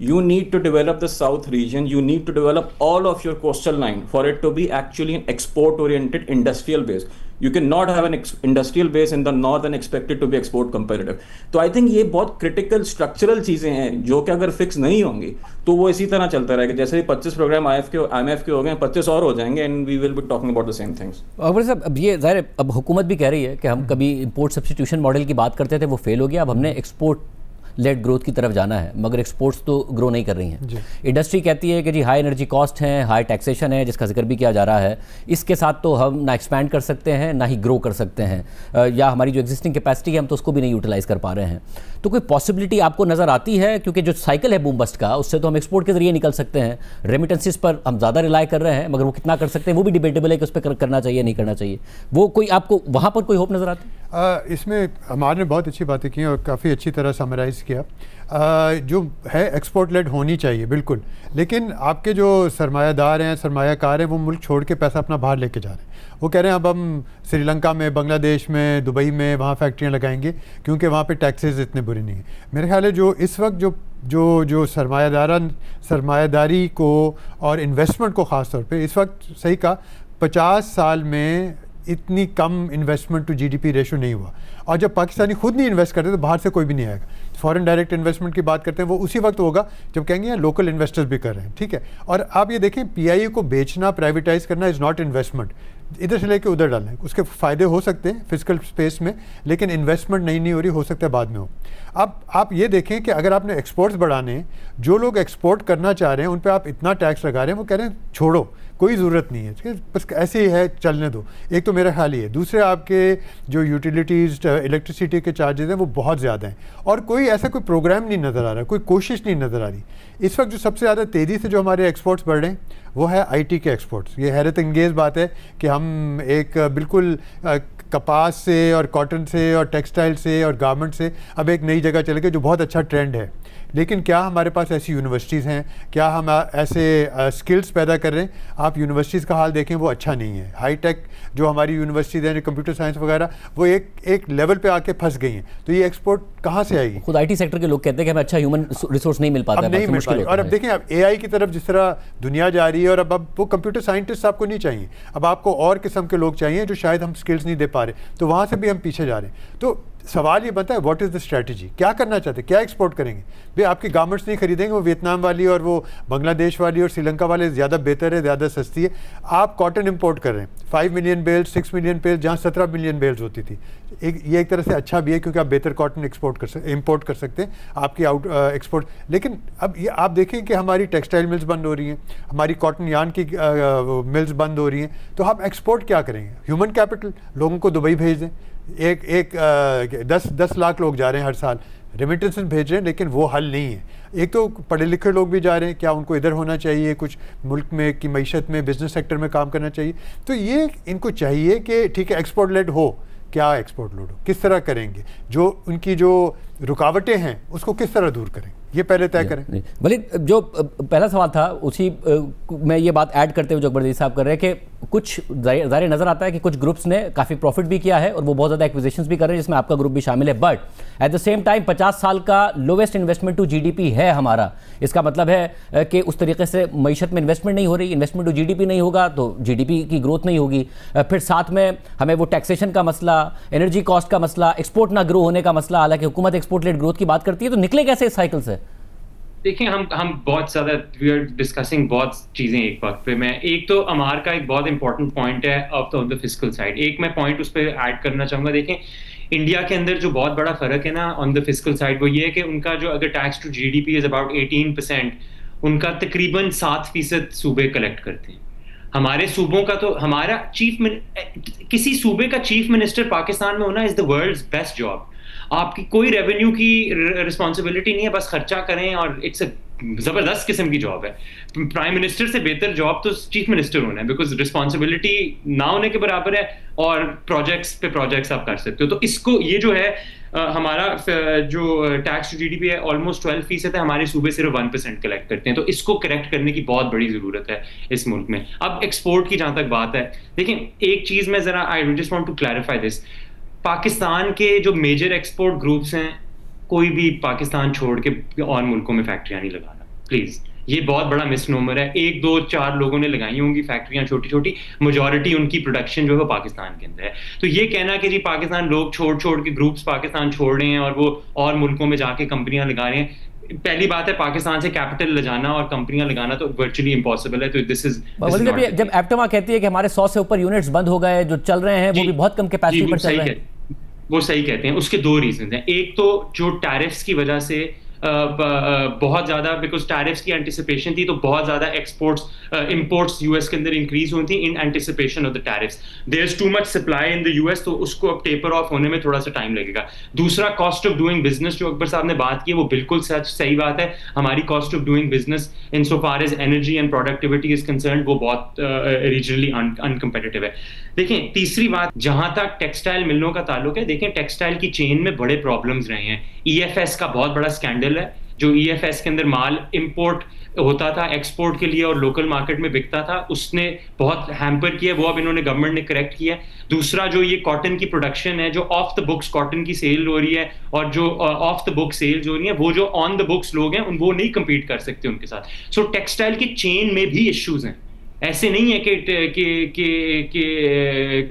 You need to develop the south region, you need to develop all of your coastal line for it to be actually an export oriented industrial base. You cannot have an industrial base in the north and expect it to be export competitive. तो I think ये बहुत critical structural चीज़ें हैं जो कि अगर fix नहीं होंगी तो वो इसी तरह चलता रहेगा। जैसे ही 25 प्रोग्राम IMF के हो गए, 25 और हो जाएंगे and we will be talking about the same things. Akbar साहब, अब ये ज़ाहिर अब हुकूमत भी कह रही है कि हम कभी इम्पोर्ट सब्स्टिट्यूशन मॉडल की बात करते थे, वो फेल हो गया, अब हमने एक्सपोर्ट लेट ग्रोथ की तरफ जाना है, मगर एक्सपोर्ट्स तो ग्रो नहीं कर रही हैं। इंडस्ट्री कहती है कि जी हाई एनर्जी कॉस्ट है, हाई टैक्सेशन है, जिसका जिक्र भी किया जा रहा है, इसके साथ तो हम ना एक्सपैंड कर सकते हैं ना ही ग्रो कर सकते हैं, या हमारी जो एग्जिस्टिंग कैपेसिटी है हम तो उसको भी नहीं यूटिलाइज कर पा रहे हैं। तो कोई पॉसिबिलिटी आपको नज़र आती है, क्योंकि जो साइकिल है बूम बस्ट का, उससे तो हम एक्सपोर्ट के जरिए निकल सकते हैं, रेमिटेंसेस पर हम ज़्यादा रिलाई कर रहे हैं, मगर वो कितना कर सकते हैं वो भी डिबेटेबल है कि उस पर करना चाहिए नहीं करना चाहिए। वो कोई आपको वहाँ पर कोई होप नज़र आती है? इसमें हमारे ने बहुत अच्छी बातें की और काफ़ी अच्छी तरह समराइज़ किया। जो है एक्सपोर्ट लेड होनी चाहिए बिल्कुल, लेकिन आपके जो सरमायादार हैं, सरमायाकार हैं, वो मुल्क छोड़ के पैसा अपना बाहर लेके जा रहे हैं। वो कह रहे हैं अब हम श्रीलंका में, बांग्लादेश में, दुबई में वहाँ फैक्ट्रियाँ लगाएंगे क्योंकि वहाँ पे टैक्सेस इतने बुरे नहीं हैं। मेरे ख्याल है जो इस वक्त जो सरमायादारी को और इन्वेस्टमेंट को ख़ास तौर पे इस वक्त सही कहा, 50 साल में इतनी कम इन्वेस्टमेंट टू जीडीपी रेशो नहीं हुआ। और जब पाकिस्तानी खुद नहीं इन्वेस्ट करते तो बाहर से कोई भी नहीं आएगा। फॉरेन डायरेक्ट इन्वेस्टमेंट की बात करते हैं, वो उसी वक्त होगा जब कहेंगे यार लोकल इन्वेस्टर्स भी कर रहे हैं, ठीक है। और आप ये देखें, पीआईए को बेचना, प्राइवेटाइज करना इज़ नॉट इन्वेस्टमेंट। इधर से लेके उधर डालना है, उसके फ़ायदे हो सकते हैं फिजिकल स्पेस में, लेकिन इन्वेस्टमेंट नहीं हो रही, हो सकता है बाद में हो। अब आप ये देखें कि अगर आपने एक्सपोर्ट्स बढ़ाने हैं, जो लोग एक्सपोर्ट करना चाह रहे हैं उन पे आप इतना टैक्स लगा रहे हैं, वो कह रहे हैं छोड़ो, कोई ज़रूरत नहीं है, बस ऐसे ही है, चलने दो। एक तो मेरा ख्याल ये है। दूसरे, आपके जो यूटिलिटीज़, इलेक्ट्रिसिटी के चार्जेस हैं वो बहुत ज़्यादा हैं और कोई ऐसा कोई प्रोग्राम नहीं नज़र आ रहा, कोई कोशिश नहीं नज़र आ रही। इस वक्त जो सबसे ज़्यादा तेज़ी से जो हमारे एक्सपोर्ट्स बढ़ रहे हैं वो है आईटी के एक्सपोर्ट्स। ये हैरत अंगेज़ बात है कि हम एक बिल्कुल कपास से और कॉटन से और टेक्सटाइल से और गारमेंट से अब एक नई जगह चले गए जो बहुत अच्छा ट्रेंड है। लेकिन क्या हमारे पास ऐसी यूनिवर्सिटीज़ हैं, क्या हम ऐसे स्किल्स पैदा कर रहे हैं? आप यूनिवर्सिटीज़ का हाल देखें, वो अच्छा नहीं है। हाई टेक जो हमारी यूनिवर्सिटीज़ हैं, कंप्यूटर साइंस वगैरह, वो एक लेवल पे आके फंस गई हैं। तो ये एक्सपोर्ट कहाँ से आएगी? खुद आईटी सेक्टर के लोग कहते हैं कि हमें अच्छा ह्यूमन रिसोर्स नहीं मिल पाता, नहीं मिल पाता। और अब देखें, अब एआई की तरफ जिस तरह दुनिया जा रही है, और अब वो कंप्यूटर साइंटिस्ट आपको नहीं चाहिए, अब आपको और किस्म के लोग चाहिए जो शायद हम स्किल्स नहीं दे पा रहे, तो वहाँ से भी हम पीछे जा रहे हैं। तो सवाल ये बनता है, व्हाट इज़ द स्ट्रैटेजी? क्या करना चाहते हैं, क्या एक्सपोर्ट करेंगे? भाई आपके गारमेंट्स नहीं खरीदेंगे, वो वियतनाम वाली और वो बांग्लादेश वाली और श्रीलंका वाले ज़्यादा बेहतर है, ज़्यादा सस्ती है। आप कॉटन इंपोर्ट कर रहे हैं, 5 मिलियन बेल्स, 6 मिलियन बेल्स, जहाँ 17 मिलियन बेल्स होती थी। ये एक तरह से अच्छा भी है क्योंकि आप बेहतर कॉटन इंपोर्ट कर सकते हैं, आपकी एक्सपोर्ट। लेकिन अब ये आप देखें कि हमारी टेक्सटाइल मिल्स बंद हो रही हैं, हमारी कॉटन यार्न की मिल्स बंद हो रही हैं, तो हम एक्सपोर्ट क्या करेंगे? ह्यूमन कैपिटल, लोगों को दुबई भेज दें। 10 लाख लोग जा रहे हैं हर साल, रेमिटेंसेस भेज रहे हैं, लेकिन वो हल नहीं है। एक तो पढ़े लिखे लोग भी जा रहे हैं, क्या उनको इधर होना चाहिए, कुछ मुल्क में की मईशत में, बिजनेस सेक्टर में काम करना चाहिए? तो ये इनको चाहिए कि ठीक है एक्सपोर्ट लेड हो। क्या एक्सपोर्ट लेड हो, किस तरह करेंगे? जो उनकी जो रुकावटें हैं उसको किस तरह दूर करें, ये पहले तय करें। वलीद, जो पहला सवाल था उसी में ये बात ऐड करते हुए जो अकबर साहब कर रहे हैं कि कुछ ज़ाहिर नज़र आता है कि कुछ ग्रुप्स ने काफ़ी प्रॉफिट भी किया है और वो बहुत ज़्यादा एक्विजिशंस भी कर रहे हैं, जिसमें आपका ग्रुप भी शामिल है। But at the same time 50 साल का लोवेस्ट इन्वेस्टमेंट टू जीडीपी है हमारा। इसका मतलब है कि उस तरीके से मईशत में इन्वेस्टमेंट नहीं हो रही, इन्वेस्टमेंट टू जीडीपी नहीं होगा तो जीडीपी की ग्रोथ नहीं होगी। फिर साथ में हमें वो टैक्सेशन का मसला, एनर्जी कॉस्ट का मसला, एक्सपोर्ट ना ग्रो होने का मसला, हालांकि हुकूमत एक्सपोर्ट लेड ग्रोथ की बात करती है, तो निकले कैसे इस साइकिल से? देखिए, हम बहुत ज़्यादा वी आर डिस्कसिंग बहुत चीज़ें एक वक्त पे। मैं एक तो अमार का एक बहुत इंपॉर्टेंट पॉइंट है ऑफ द फिस्कल साइड, एक मैं पॉइंट उस पर ऐड करना चाहूँगा। देखें, इंडिया के अंदर जो बहुत बड़ा फ़र्क है ना ऑन द फिस्कल साइड, वो ये है कि उनका जो अगर tax to GDP is about 18%, उनका तकरीबन 7% सूबे कलेक्ट करते हैं। हमारे सूबों का तो हमारा किसी सूबे का चीफ मिनिस्टर पाकिस्तान में होना is the world's best job. आपकी कोई रेवेन्यू की रिस्पॉन्सिबिलिटी नहीं है, बस खर्चा करें, और इट्स जबरदस्त किस्म की जॉब है। प्राइम मिनिस्टर से बेहतर जॉब तो चीफ मिनिस्टर होना है, बिकॉज रिस्पॉन्सिबिलिटी ना होने के बराबर है और प्रोजेक्ट्स पे प्रोजेक्ट्स आप कर सकते हो। तो इसको ये जो है हमारा जो टैक्स टू जीडीपी है ऑलमोस्ट 12% है, हमारे सूबे सिर्फ 1% कलेक्ट करते हैं। तो इसको करेक्ट करने की बहुत बड़ी जरूरत है इस मुल्क में। अब एक्सपोर्ट की जहां तक बात है, देखिए एक चीज में जरा I just want to clarify this, Pakistan के जो मेजर एक्सपोर्ट ग्रुप्स हैं, कोई भी पाकिस्तान छोड़ के और मुल्कों में फैक्ट्रियां नहीं लगाना प्लीज। ये बहुत बड़ा मिसनोमर है। 1, 2, 4 लोगों ने लगाई होंगी फैक्ट्रियां छोटी छोटी, मेजॉरिटी उनकी प्रोडक्शन जो है पाकिस्तान के अंदर है। तो ये कहना कि जी पाकिस्तान लोग छोड़ के ग्रुप्स पाकिस्तान छोड़ रहे हैं और वो और मुल्कों में जाके कंपनियां लगा रहे हैं, पहली बात है पाकिस्तान से कैपिटल ले जाना और कंपनियां लगाना तो वर्चुअली इम्पॉसिबल है। तो दिस इज जब एप्टमा कहती है कि हमारे 100 से ऊपर यूनिट्स बंद हो गए जो चल रहे हैं, वो भी बहुत कम कैपेसिटी पर चल रहे हैं, वो सही कहते हैं। उसके 2 रीजन हैं। एक तो जो टैरिफ्स की वजह से बहुत ज़्यादा बिकॉज टैरिफ्स की एंटिसिपेशन थी, तो बहुत ज़्यादा इंपोर्ट्स यूएस के अंदर इंक्रीज हुई थी in anticipation of the tariffs. There is too much supply in the US, तो उसको अब टेपर ऑफ होने में थोड़ा सा टाइम लगेगा। दूसरा, कॉस्ट ऑफ डूइंग बिजनेस जो अकबर साहब ने बात की है वो बिल्कुल सही बात है। हमारी cost of doing business in so far as energy and productivity is concern वो बहुत रीजनली अनकम्पेटिटिव है। देखें, तीसरी बात, जहां तक टेक्सटाइल मिलों का ताल्लुक है, देखें टेक्सटाइल की चेन में बड़े प्रॉब्लम्स रहे हैं। ईएफएस का बहुत बड़ा स्कैंडल है, जो ईएफएस के अंदर माल इंपोर्ट होता था एक्सपोर्ट के लिए और लोकल मार्केट में बिकता था, उसने बहुत हैम्पर किया, वो अब इन्होंने गवर्नमेंट ने करेक्ट किया। दूसरा, जो ये कॉटन की प्रोडक्शन है, जो ऑफ द बुक्स कॉटन की सेल हो रही है और जो ऑफ द बुक सेल्स हो रही है, वो जो ऑन द बुक्स लोग हैं वो नहीं कम्पीट कर सकते उनके साथ। सो टेक्सटाइल की चेन में भी इश्यूज हैं, ऐसे नहीं है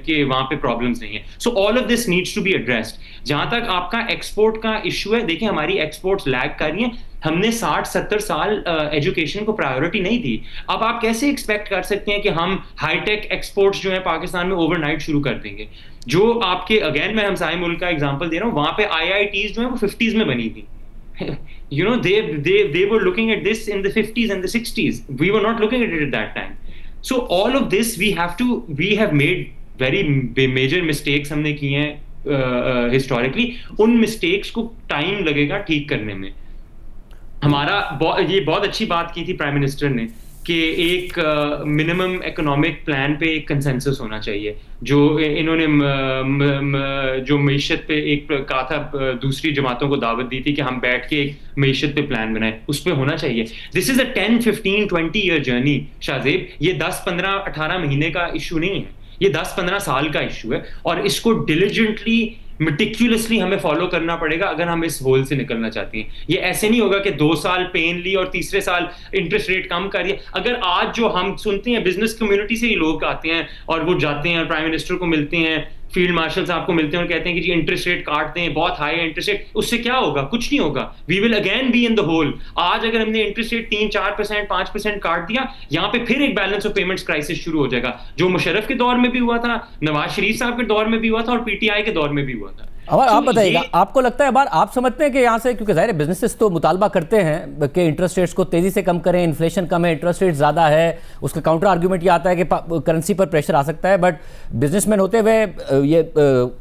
कि वहां पे प्रॉब्लम्स नहीं है। So all of this needs to be addressed. जहां तक आपका एक्सपोर्ट का इशू है, देखिए हमारी एक्सपोर्ट्स लैग कर रही हैं। हमने 60-70 साल एजुकेशन को प्रायोरिटी नहीं दी। अब आप कैसे एक्सपेक्ट कर सकते हैं कि हम हाईटेक एक्सपोर्ट्स जो है पाकिस्तान में ओवरनाइट शुरू कर देंगे? जो आपके, अगेन मैं हमसाए मुल्क का एग्जांपल दे रहा हूँ, वहां पे IITs जो है वो 50s में बनी थी। You know, they were looking at this in the 50s and the 60s. We were not looking at it at that time. So all of this we have made very major mistakes हमने किए हैं historically. उन mistakes को time लगेगा ठीक करने में। हमारा ये बहुत अच्छी बात की थी प्राइम मिनिस्टर ने कि एक मिनिमम इकोनॉमिक प्लान पे एक कंसेंसस होना चाहिए, जो इन्होंने जो मईशत पे एक कहा था, दूसरी जमातों को दावत दी थी कि हम बैठ के एक मईशत पे प्लान बनाए, उस पे होना चाहिए। This is a 10, 15, 20 year journey Shahzeb. ये 10, 15, 18 महीने का इशू नहीं है, ये 10-15 साल का इशू है और इसको डिलिजेंटली मेटिक्युलसली हमें फॉलो करना पड़ेगा अगर हम इस होल से निकलना चाहते हैं। ये ऐसे नहीं होगा कि 2 साल पेन ली और तीसरे साल इंटरेस्ट रेट कम करिए। अगर आज जो हम सुनते हैं, बिजनेस कम्युनिटी से ही लोग आते हैं और वो जाते हैं प्राइम मिनिस्टर को मिलते हैं, फील्ड मार्शल साहब को मिलते हैं और कहते हैं कि जी इंटरेस्ट रेट काटते हैं, बहुत हाई है इंटरेस्ट रेट, उससे क्या होगा? कुछ नहीं होगा। We will again be in the hole. आज अगर हमने इंटरेस्ट रेट 3-4%, 5% काट दिया, यहाँ पे फिर एक बैलेंस ऑफ पेमेंट्स क्राइसिस शुरू हो जाएगा, जो मुशर्रफ के दौर में भी हुआ था, नवाज शरीफ साहब के दौर में भी हुआ था और PTI के दौर में भी हुआ था। अब आप बताइएगा, आपको लगता है बार आप समझते हैं कि यहाँ से, क्योंकि जाहिर बिजनेसेस तो मुतालबा करते हैं कि इंटरेस्ट रेट्स को तेजी से कम करें, इन्फ्लेशन कम है, इंटरेस्ट रेट ज़्यादा है, उसका काउंटर आर्ग्यूमेंट ये आता है कि करेंसी पर प्रेशर आ सकता है, बट बिजनेसमैन होते हुए ये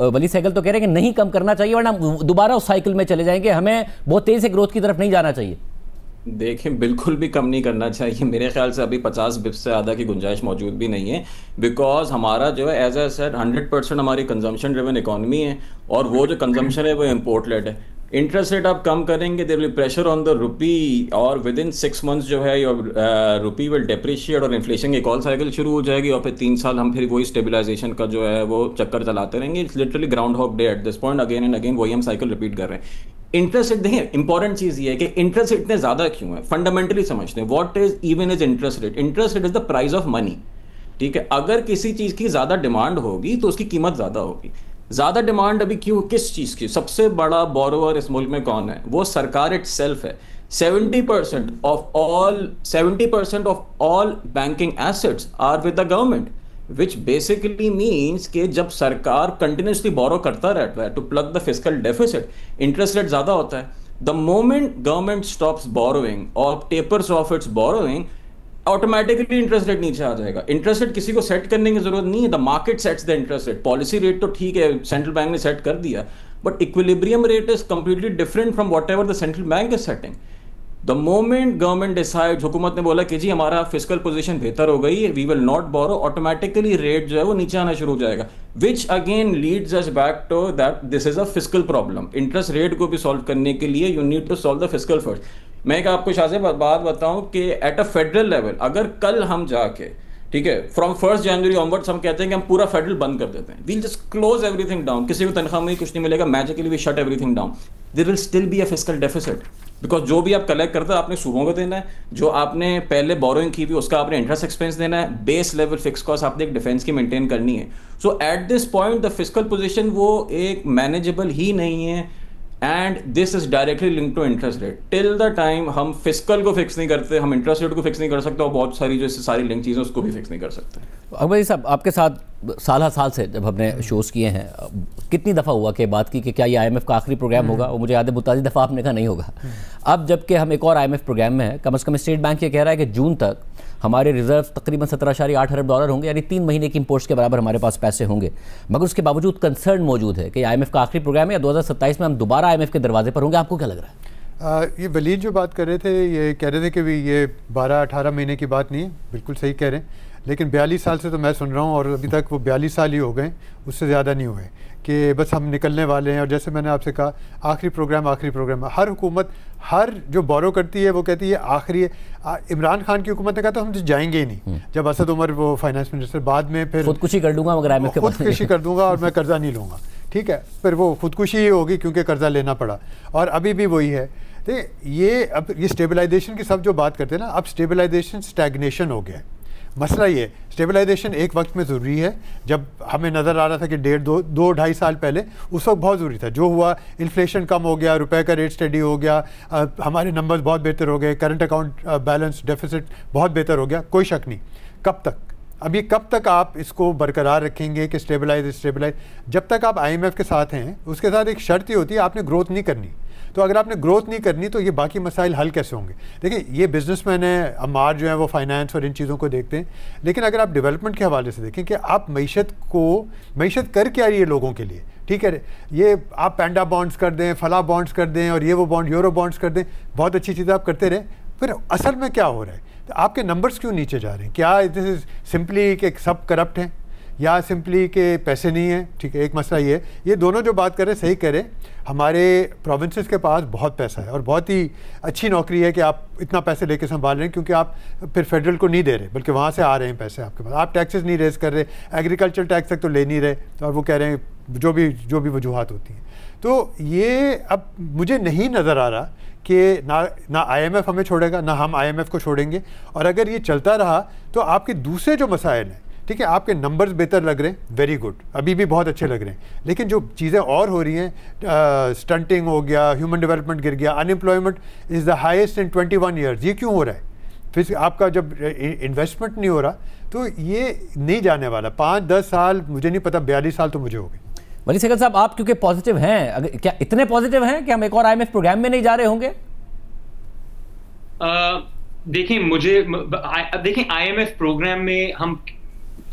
वली सहगल तो कह रहे हैं कि नहीं कम करना चाहिए वरना दोबारा उस साइकिल में चले जाएंगे, हमें बहुत तेज़ी से ग्रोथ की तरफ नहीं जाना चाहिए। देखें, बिल्कुल भी कम नहीं करना चाहिए। मेरे ख्याल से अभी 50 बिप्स से ज़्यादा की गुंजाइश मौजूद भी नहीं है, बिकॉज हमारा जो है एज आई सेड 100% हमारी कंजम्पशन ड्रिवन इकॉनमी है और वो जो कंजम्पशन है वो इम्पोर्ट लेड है। इंटरेस्ट रेट आप कम करेंगे, there will pressure on the rupee और विद इन 6 मंथ्स जो है योर रुपी विल डेप्रिशिएट और इन्फ्लेशन की एक और साइकिल शुरू हो जाएगी और फिर 3 साल हम फिर वही स्टेबलाइजेशन का जो है वो चक्कर चलाते रहेंगे। It's literally groundhog day at this point, again and again वही हम साइकिल रिपीट कर रहे हैं। इंटरेस्ट रेट देखिए, इंपॉर्टेंट चीज ये है कि इंटरेस्ट रेट इतने ज्यादा क्यों है, फंडामेंटली समझते हैं। What is even is interest rate? Interest rate is the price of money. ठीक है, अगर किसी चीज की ज्यादा डिमांड होगी तो उसकी कीमत ज्यादा होगी। ज्यादा डिमांड अभी क्यों, किस चीज की? सबसे बड़ा बोरोवर इस मुल्क में कौन है? वो सरकार इटसेल्फ है। 70% of all banking assets are with the government, which basically means कि जब सरकार कंटिन्यूसली बोरो करता रहता है to plug the fiscal deficit, interest rate ज्यादा होता है। The moment government stops borrowing और tapers off its borrowing, automatically interest rate नीचे आ जाएगा। इंटरेस्ट रेट किसी को सेट करने की जरूरत नहीं है, the market sets the interest rate. Policy rate तो ठीक है, सेंट्रल बैंक ने सेट कर दिया, but equilibrium rate is completely different from what ever the central bank is setting. The moment government decide, हुकूमत ने बोला कि जी हमारा फिस्कल पोजीशन बेहतर हो गई है, we will not borrow, automatically rate जो है वो नीचे आना शुरू हो जाएगा, which again leads us back to that this is a fiscal problem. Interest rate को भी सॉल्व करने के लिए you need to solve the fiscal first. मैं एक आपको शाहजेब बात बताऊं कि एट अ फेडरल लेवल अगर कल हम जाके, ठीक है, फ्रॉम 1 जनवरी ऑनवर्ड्स हम कहते हैं कि हम पूरा फेडरल बंद कर देते हैं, we'll just close everything down, किसी को तनख्वाह में कुछ नहीं मिलेगा, magically we shut everything down, there will still be a fiscal deficit, because जो भी आप कलेक्ट करते हैं आपने सूदों को देना है, जो आपने पहले बोरोइंग की भी उसका आपने इंटरेस्ट एक्सपेंस देना है, बेस लेवल फिक्स कॉस्ट आपने एक डिफेंस की मेंटेन करनी है। So at this point the fiscal position वो एक मैनेजेबल ही नहीं है, and this is directly link to interest rate. Till the time हम फिस्कल को फिक्स नहीं करते, हम इंटरेस्ट रेट को फिक्स नहीं कर सकते और बहुत सारी जो सारी लिंक चीज़ें उसको भी फिक्स नहीं कर सकते। अकबर जी साहब, आपके साथ साल से जब हमने शोज़ किए हैं, कितनी दफ़ा हुआ कि बात की कि क्या ये IMF का आखिरी प्रोग्राम होगा, और मुझे याद है मुताज़ी दफ़ा आपने कहा नहीं होगा। अब जबकि हम एक और IMF प्रोग्राम में हैं, कम से कम स्टेट बैंक ये कह रहा है कि जून तक हमारे रिजर्व तकरीबन 17.8 अरब डॉलर होंगे, यानी 3 महीने की इंपोर्ट्स के बराबर हमारे पास पैसे होंगे। मगर उसके बावजूद कंसर्न मौजूद है कि IMF का आखिरी प्रोग्राम है या 2027 में हम दोबारा IMF के दरवाजे पर होंगे। आपको क्या लग रहा है? ये वलीद जो बात कर रहे थे, ये कह रहे थे कि ये 12-18 महीने की बात नहीं है, बिल्कुल सही कह रहे हैं, लेकिन 42 साल से तो मैं सुन रहा हूँ और अभी तक वो 42 साल ही हो गए, उससे ज़्यादा नहीं हुए कि बस हम निकलने वाले हैं। और जैसे मैंने आपसे कहा, आखिरी प्रोग्राम, हर हुकूमत हर जो बोरो करती है वो कहती है आखिरी। इमरान खान की हुकूमत ने कहा तो हम जाएंगे ही नहीं, जब असद उमर वो फाइनेंस मिनिस्टर, बाद में फिर खुदकुशी कर दूंगा, मगर IMF के पास खुदकुशी कर दूंगा और मैं कर्जा नहीं लूँगा, ठीक है, फिर वो खुदकुशी ही होगी क्योंकि कर्जा लेना पड़ा, और अभी भी वही है। तो ये अब ये स्टेबलाइजेशन की सब जो बात करते हैं ना, अब स्टेबलाइजेशन स्टैग्नेशन हो गया है। मसला ये स्टेबलाइजेशन एक वक्त में ज़रूरी है, जब हमें नज़र आ रहा था कि 1.5-2 ढाई साल पहले उस वक्त बहुत ज़रूरी था। जो हुआ, इन्फ्लेशन कम हो गया, रुपए का रेट स्टडी हो गया, हमारे नंबर्स बहुत बेहतर हो गए, करंट अकाउंट बैलेंस डेफिसिट बहुत बेहतर हो गया, कोई शक नहीं। कब तक, अब ये कब तक आप इसको बरकरार रखेंगे कि स्टेबलाइज? जब तक आप IMF के साथ हैं, उसके साथ एक शर्त ही होती है, आपने ग्रोथ नहीं करनी। तो अगर आपने ग्रोथ नहीं करनी तो ये बाकी मसाइल हल कैसे होंगे? देखिए, ये बिजनेसमैन है, अमार जो है वो फाइनेंस और इन चीज़ों को देखते हैं, लेकिन अगर आप डेवलपमेंट के हवाले से देखें कि आप मईशत कर क्या रही है लोगों के लिए, ठीक है, ये आप पैंडा बॉन्ड्स कर दें, फला बॉन्ड्स कर दें, और ये वो बॉन्ड यूरो बॉन्ड्स कर दें, बहुत अच्छी चीज़ें आप करते रहें, फिर असल में क्या हो रहा है? तो आपके नंबर्स क्यों नीचे जा रहे हैं? क्या दिस इज सिंपली कि सब करप्ट हैं, या सिंपली के पैसे नहीं हैं? ठीक है, एक मसला ये दोनों जो बात करें सही करें। हमारे प्रोविंसेस के पास बहुत पैसा है और बहुत ही अच्छी नौकरी है कि आप इतना पैसे लेके संभाल रहे हैं, क्योंकि आप फिर फेडरल को नहीं दे रहे, बल्कि वहाँ से आ रहे हैं पैसे आपके पास। आप टैक्सेस नहीं रेज कर रहे, एग्रीकल्चर टैक्स तक तो ले नहीं रहे, और वो कह रहे हैं जो भी वजूहात होती हैं। तो ये अब मुझे नहीं नज़र आ रहा कि ना IMF हमें छोड़ेगा, ना हम IMF को छोड़ेंगे। और अगर ये चलता रहा तो आपके दूसरे जो मसाइल हैं, ठीक है, आपके नंबर्स बेहतर लग रहे हैं, वेरी गुड, अभी भी बहुत अच्छे लग रहे हैं, लेकिन जो चीज़ें और हो रही हैं, स्टंटिंग हो गया, ह्यूमन डेवलपमेंट गिर गया, unemployment is the highest in 21 years. ये क्यों हो रहा है? फिर आपका जब इन्वेस्टमेंट नहीं हो रहा तो ये नहीं जाने वाला। 5-10 साल, मुझे नहीं पता, 42 साल तो मुझे हो गए। वली सहगल साहब, आप क्योंकि पॉजिटिव हैं, क्या इतने पॉजिटिव हैं कि हम एक और IMF प्रोग्राम में नहीं जा रहे होंगे? देखें IMF प्रोग्राम में हम,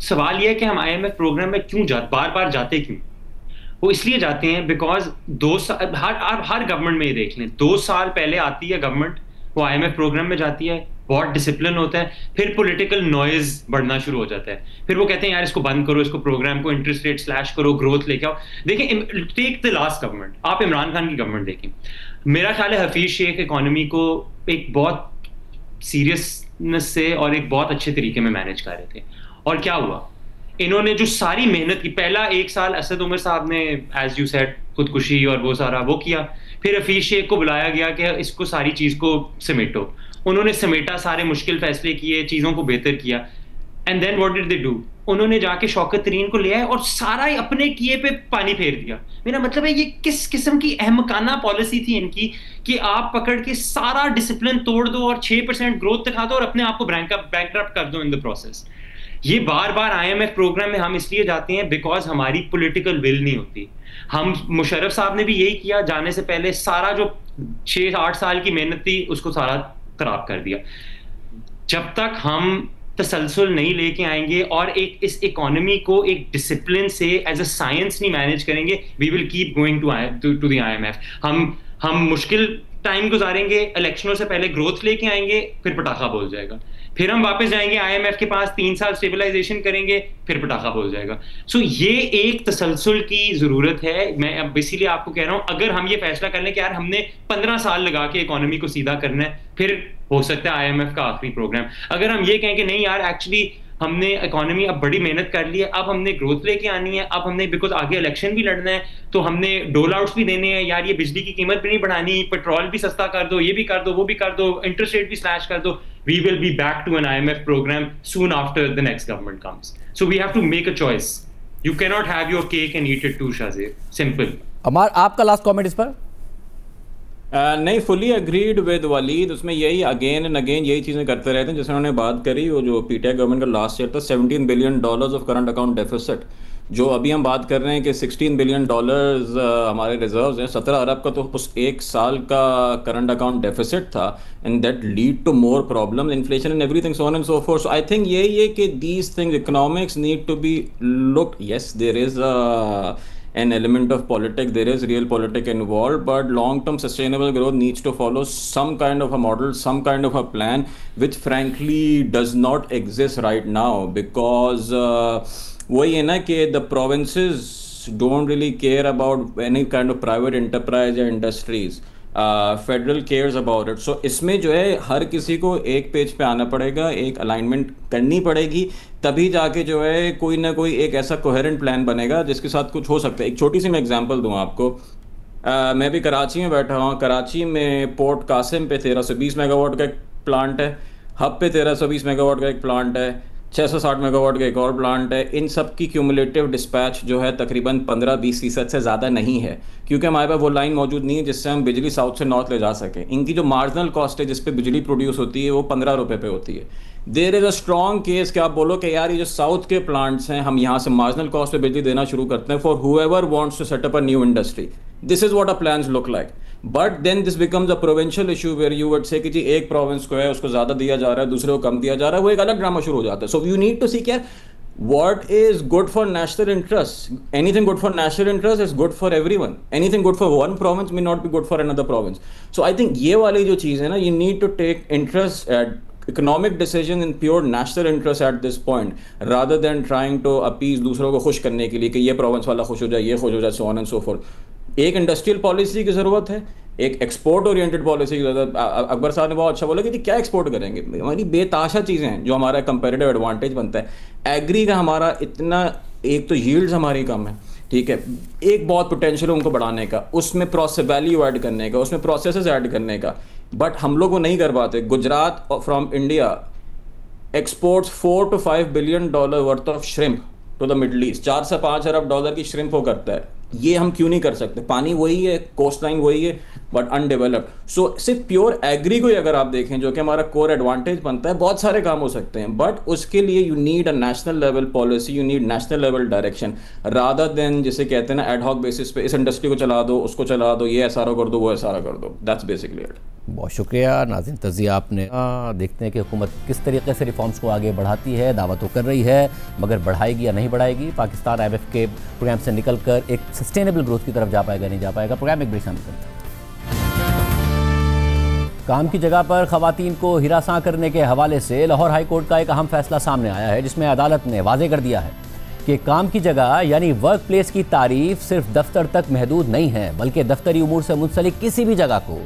सवाल यह है कि हम IMF प्रोग्राम में क्यों बार बार जाते क्यों? वो इसलिए जाते हैं बिकॉज 2 साल, हर गवर्नमेंट में ये देख लें, 2 साल पहले आती है गवर्नमेंट, वो IMF प्रोग्राम में जाती है, बहुत डिसिप्लिन होता है, फिर पॉलिटिकल नॉइज बढ़ना शुरू हो जाता है, फिर वो कहते हैं यार इसको बंद करो, इसको प्रोग्राम को इंटरेस्ट रेट स्लैश करो, ग्रोथ लेके आओ। देखिए, टेक द लास्ट गवर्नमेंट, आप इमरान खान की गवर्नमेंट देखें, मेरा ख्याल है हफीज शेख इकोनॉमी को एक बहुत सीरियसनेस से और एक बहुत अच्छे तरीके में मैनेज कर रहे थे। और क्या हुआ, इन्होंने जो सारी मेहनत की, पहला 1 साल असद उमर साहब ने एज यू सेड खुदकुशी और वो सारा वो किया, फिर हफीज शेख को बुलाया गया कि इसको सारी चीज को समेटो, उन्होंने समेटा, सारे मुश्किल फैसले किए, चीजों को बेहतर किया, and then what did they do? उन्होंने जाके शौकत तरीन को ले आए और सारा ही अपने किए पे पानी फेर दिया। मेरा मतलब है, ये किस किस्म की अहमकाना पॉलिसी थी इनकी कि आप पकड़ के सारा डिसिप्लिन तोड़ दो और 6% ग्रोथ दिखा दो और अपने आप को बैंकरप्ट कर दो इन द प्रोसेस। ये बार बार IMF प्रोग्राम में हम इसलिए जाते हैं बिकॉज हमारी पॉलिटिकल विल नहीं होती। हम, मुशर्रफ साहब ने भी यही किया, जाने से पहले सारा जो 6-8 साल की मेहनत थी उसको सारा खराब कर दिया। जब तक हम तसलसल नहीं लेके आएंगे और इस इकोनॉमी को एक डिसिप्लिन से एज अ साइंस नहीं मैनेज करेंगे, we will keep going to the IMF। हम मुश्किल टाइम गुजारेंगे, इलेक्शनों से पहले ग्रोथ लेके आएंगे, फिर पटाखा बोल जाएगा, फिर हम वापस जाएंगे IMF के पास, 3 साल स्टेबलाइजेशन करेंगे, फिर पटाखा बोल जाएगा। सो ये एक तसलसल की जरूरत है। मैं अब इसीलिए आपको कह रहा हूं, अगर हम ये फैसला कर लें कि यार हमने 15 साल लगा के इकोनॉमी को सीधा करना है, फिर हो सकता है IMF का आखिरी प्रोग्राम। अगर हम ये कहें कि नहीं यार, एक्चुअली हमने इकोनॉमी अब बड़ी मेहनत कर ली है, अब हमने ग्रोथ लेके आनी है, अब हमने बिकॉज आगे इलेक्शन भी लड़ना है, तो हमने डोल आउट्स भी देने हैं, यार ये बिजली की कीमत भी नहीं बढ़ानी, पेट्रोल भी सस्ता कर दो, ये भी कर दो, वो भी कर दो, इंटरेस्ट रेट भी स्लैश कर दो, we will be back to an IMF program soon after the next government comes. So we have to make a choice. You cannot have your cake and eat it too, Shazir. Simple. अमार, आपका last comment इस पर? नहीं, fully agreed with Waleed. उसमें यही again and again यही चीज़ें करते रहते हैं। जैसे उन्होंने बात करी, वो जो पीटीआई गवर्नमेंट का लास्ट ईयर था $17 billion of current account deficit, जो अभी हम बात कर रहे हैं कि $16 बिलियन हमारे रिजर्व्स हैं। 17 अरब का तो उस एक साल का करंट अकाउंट डेफिसिट था, and that lead to more problem, inflation and everything, so on and so forth. So I think यही है कि these things, economics need to be looked, yes there is an element of politics, there is real politics involved, but long-term sustainable growth needs to follow some kind of a model, some kind of a plan, which frankly does not exist right now, because वही है ना कि the provinces don't really care about any kind of private enterprise or industries. Federal cares about it. So इसमें जो है हर किसी को एक पेज पे आना पड़ेगा, एक अलाइनमेंट करनी पड़ेगी, तभी जाके जो है कोई ना कोई एक ऐसा कोहेरेंट प्लान बनेगा जिसके साथ कुछ हो सकता है। एक छोटी सी मैं एग्जांपल दूं आपको, मैं भी कराची में बैठा हूँ। कराची में पोर्ट कासिम पे 1320 मेगावाट का एक प्लांट है, हब पे 1320 मेगावाट का एक प्लांट है, 660 मेगावाट का एक और प्लांट है। इन सब की क्यूमुलेटिव डिस्पैच जो है तकरीबन 15-20% से ज़्यादा नहीं है, क्योंकि हमारे पास वो लाइन मौजूद नहीं है जिससे हम बिजली साउथ से नॉर्थ ले जा सकें। इनकी जो मार्जिनल कॉस्ट है जिस पे बिजली प्रोड्यूस होती है वो 15 रुपये पे होती है। There is a strong case कि आप बोलो कि यार ये जो साउथ के प्लांट्स हैं, हम यहाँ से मार्जिनल कॉस्ट पे बिजली देना शुरू करते हैं for whoever wants to set up a new industry. This is what a plans look like. But then this becomes a provincial issue where you would say कि जी एक प्रोविंस को है उसको ज़्यादा दिया जा रहा है, दूसरे को कम दिया जा रहा है, वो एक अलग ड्रामा शुरू हो जाता है। So you need to see care what is good for national interest. Anything good for national interest is good for everyone. Anything good for one province may not be good for another province. So I think ये वाली जो चीज़ है ना, you need to take interest at economic decision in pure national interest at this point, rather than trying to appease दूसरों को खुश करने के लिए कि ये प्रोविंस वाला खुश हो जाए, ये खुश हो जाए, so on and so forth. एक इंडस्ट्रियल पॉलिसी की ज़रूरत है, एक एक्सपोर्ट ओरिएंटेड पॉलिसी की ज़रूरत है। अकबर साहब ने बहुत अच्छा बोला कि क्या एक्सपोर्ट करेंगे, हमारी बेताशा चीज़ें हैं जो हमारा कंपेरेटिव एडवांटेज बनता है। एग्री का हमारा इतना, एक तो यील्ड्स हमारी कम है, ठीक है, एक बहुत पोटेंशियल उनको बढ़ाने का, उसमें प्रोसेस वैल्यू ऐड करने का, उसमें प्रोसेसेस ऐड करने का, बट हम लोग वो नहीं कर पाते। Gujarat from India exports $4 to $5 billion worth of shrimp to the Middle East. 4 से 5 अरब डॉलर की श्रिम्प वो करता है। ये हम क्यों नहीं कर सकते? पानी वही है, कोस्ट लाइन वही है, बट अनडेवलप्ड। सो सिर्फ प्योर एग्री को ही अगर आप देखें, जो कि हमारा कोर एडवांटेज बनता है, बहुत सारे काम हो सकते हैं, बट उसके लिए you need a national level policy, you need national level direction, rather than जिसे कहते हैं ना एड हॉक बेसिस पे, इस इंडस्ट्री को चला दो, उसको चला दो, ये ऐसा कर दो, वो ऐसा कर दो। That's basically it. बहुत शुक्रिया नाज़रीन, तज़िया आपने। देखते हैं कि हुकूमत किस तरीके से रिफॉर्म्स को आगे बढ़ाती है। दावा तो कर रही है, मगर बढ़ाएगी या नहीं बढ़ाएगी। पाकिस्तान IMF के प्रोग्राम से निकलकर एक सस्टेनेबल ग्रोथ की तरफ जा पाएगा, नहीं जा पाएगा। प्रोग्राम एक ब्रेक शामिल करता है। काम की जगह पर ख़वातीन को हिरासां करने के हवाले से लाहौर हाई कोर्ट का एक अहम फैसला सामने आया है, जिसमें अदालत ने वाज़ेह कर दिया है कि काम की जगह यानी वर्क प्लेस की तारीफ सिर्फ दफ्तर तक महदूद नहीं है, बल्कि दफ्तरी उमूर से मुंसलिक किसी भी जगह को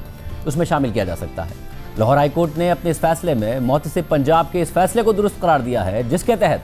उसमें शामिल किया जा सकता है। लाहौर हाई कोर्ट ने अपने इस फैसले में मोहतसिब पंजाब के इस फैसले को दुरुस्त करार दिया है, जिसके तहत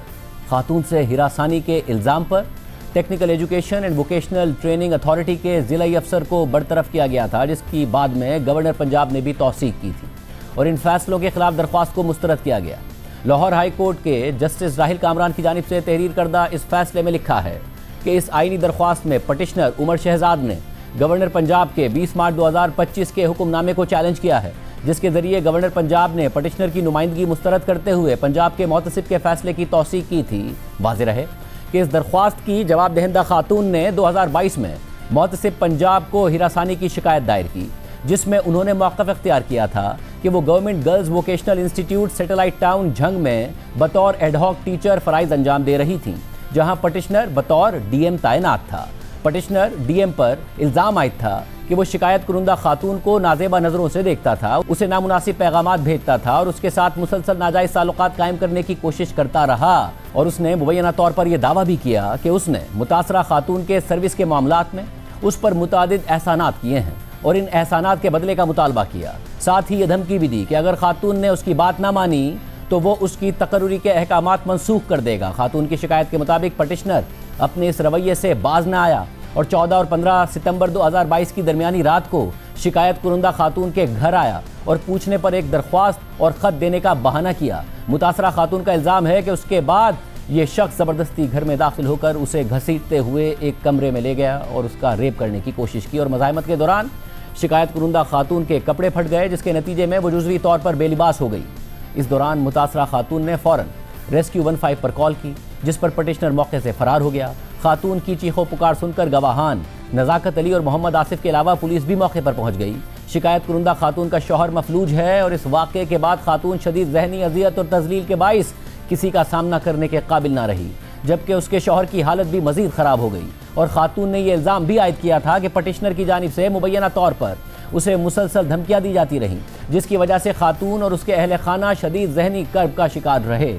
खातून से हिरासानी के इल्ज़ाम पर technical education and vocational training authority के ज़िला अफसर को बरतरफ किया गया था, जिसकी बाद में गवर्नर पंजाब ने भी तौसीक की थी और इन फैसलों के खिलाफ दरख्वास्त को मुस्तरद किया गया। लाहौर हाई कोर्ट के जस्टिस राहिल कामरान की जानिब से तहरीर करदा इस फैसले में लिखा है कि इस आईनी दरख्वास्त में पटिशनर उमर शहजाद ने गवर्नर पंजाब के 20 मार्च 2025 के हुक्मनामे को चैलेंज किया है, जिसके जरिए गवर्नर पंजाब ने पटिशनर की नुमाइंदगी मुस्तरद करते हुए पंजाब के मोहतसिब के फैसले की तौसीक की थी। वाज़ेह रहे कि इस दरख्वास्त की जवाब दहिंदा खातून ने 2022 में मोहतसिब पंजाब को हिरासानी की शिकायत दायर की, जिसमें उन्होंने मौक़िफ़ इख्तियार किया था कि वो government girls vocational institute satellite town Jhang में बतौर एडहॉक टीचर फ़राइज़ अंजाम दे रही थी, जहाँ पटिशनर बतौर DM तैनात था। पटिशनर DM पर इल्ज़ाम आयद था कि वो शिकायत कुरुंदा खातून को नाजेबा नज़रों से देखता था, उसे नामुनासिब पैगामात भेजता था और उसके साथ मुसलसल नाजायज़ ताल्लुकात कायम करने की कोशिश करता रहा। और उसने मुबैना तौर पर यह दावा भी किया कि उसने मुतासरा खातून के सर्विस के मामलात में उस पर मुतादिद एहसानात किए हैं और इन एहसानात के बदले का मुतालबा किया। साथ ही ये धमकी भी दी कि अगर खातून ने उसकी बात ना मानी तो वो उसकी तकर्रुरी के अहकामात मनसूख कर देगा। खातून की शिकायत के मुताबिक पटिशनर अपने इस रवैये से बाज न आया और 14 और 15 सितंबर 2022 की दरमियानी रात को शिकायत कुरुंदा खातून के घर आया और पूछने पर एक दरख्वास्त और ख़त देने का बहाना किया। मुतासरा खातून का इल्ज़ाम है कि उसके बाद ये शख्स ज़बरदस्ती घर में दाखिल होकर उसे घसीटते हुए एक कमरे में ले गया और उसका रेप करने की कोशिश की और मज़ाहमत के दौरान शिकायत कुरुंदा खातून के कपड़े फट गए, जिसके नतीजे में वो जुज़वी तौर पर बेलिबास हो गई। इस दौरान मुतासरा खातून ने फ़ौरन रेस्क्यू 15 पर कॉल की, जिस पर पटिशनर मौके से फरार हो गया। खातून की चीखों पुकार सुनकर गवाहान नज़ाकत अली और मोहम्मद आसिफ के अलावा पुलिस भी मौके पर पहुंच गई। शिकायत कुरुंदा खातून का शौहर मफलूज है और इस वाक़े के बाद खातून शदीद ज़हनी अज़ियत और तज़लील के बाइस किसी का सामना करने के काबिल ना रही, जबकि उसके शौहर की हालत भी मज़ीद ख़राब हो गई। और खातून ने यह इल्ज़ाम भी आयद किया था कि पटिशनर की जानिब से मुबैना तौर पर उसे मुसलसल धमकियाँ दी जाती रहीं, जिसकी वजह से खातून और उसके अहल खाना शदीद ज़हनी कर्ब का शिकार रहे।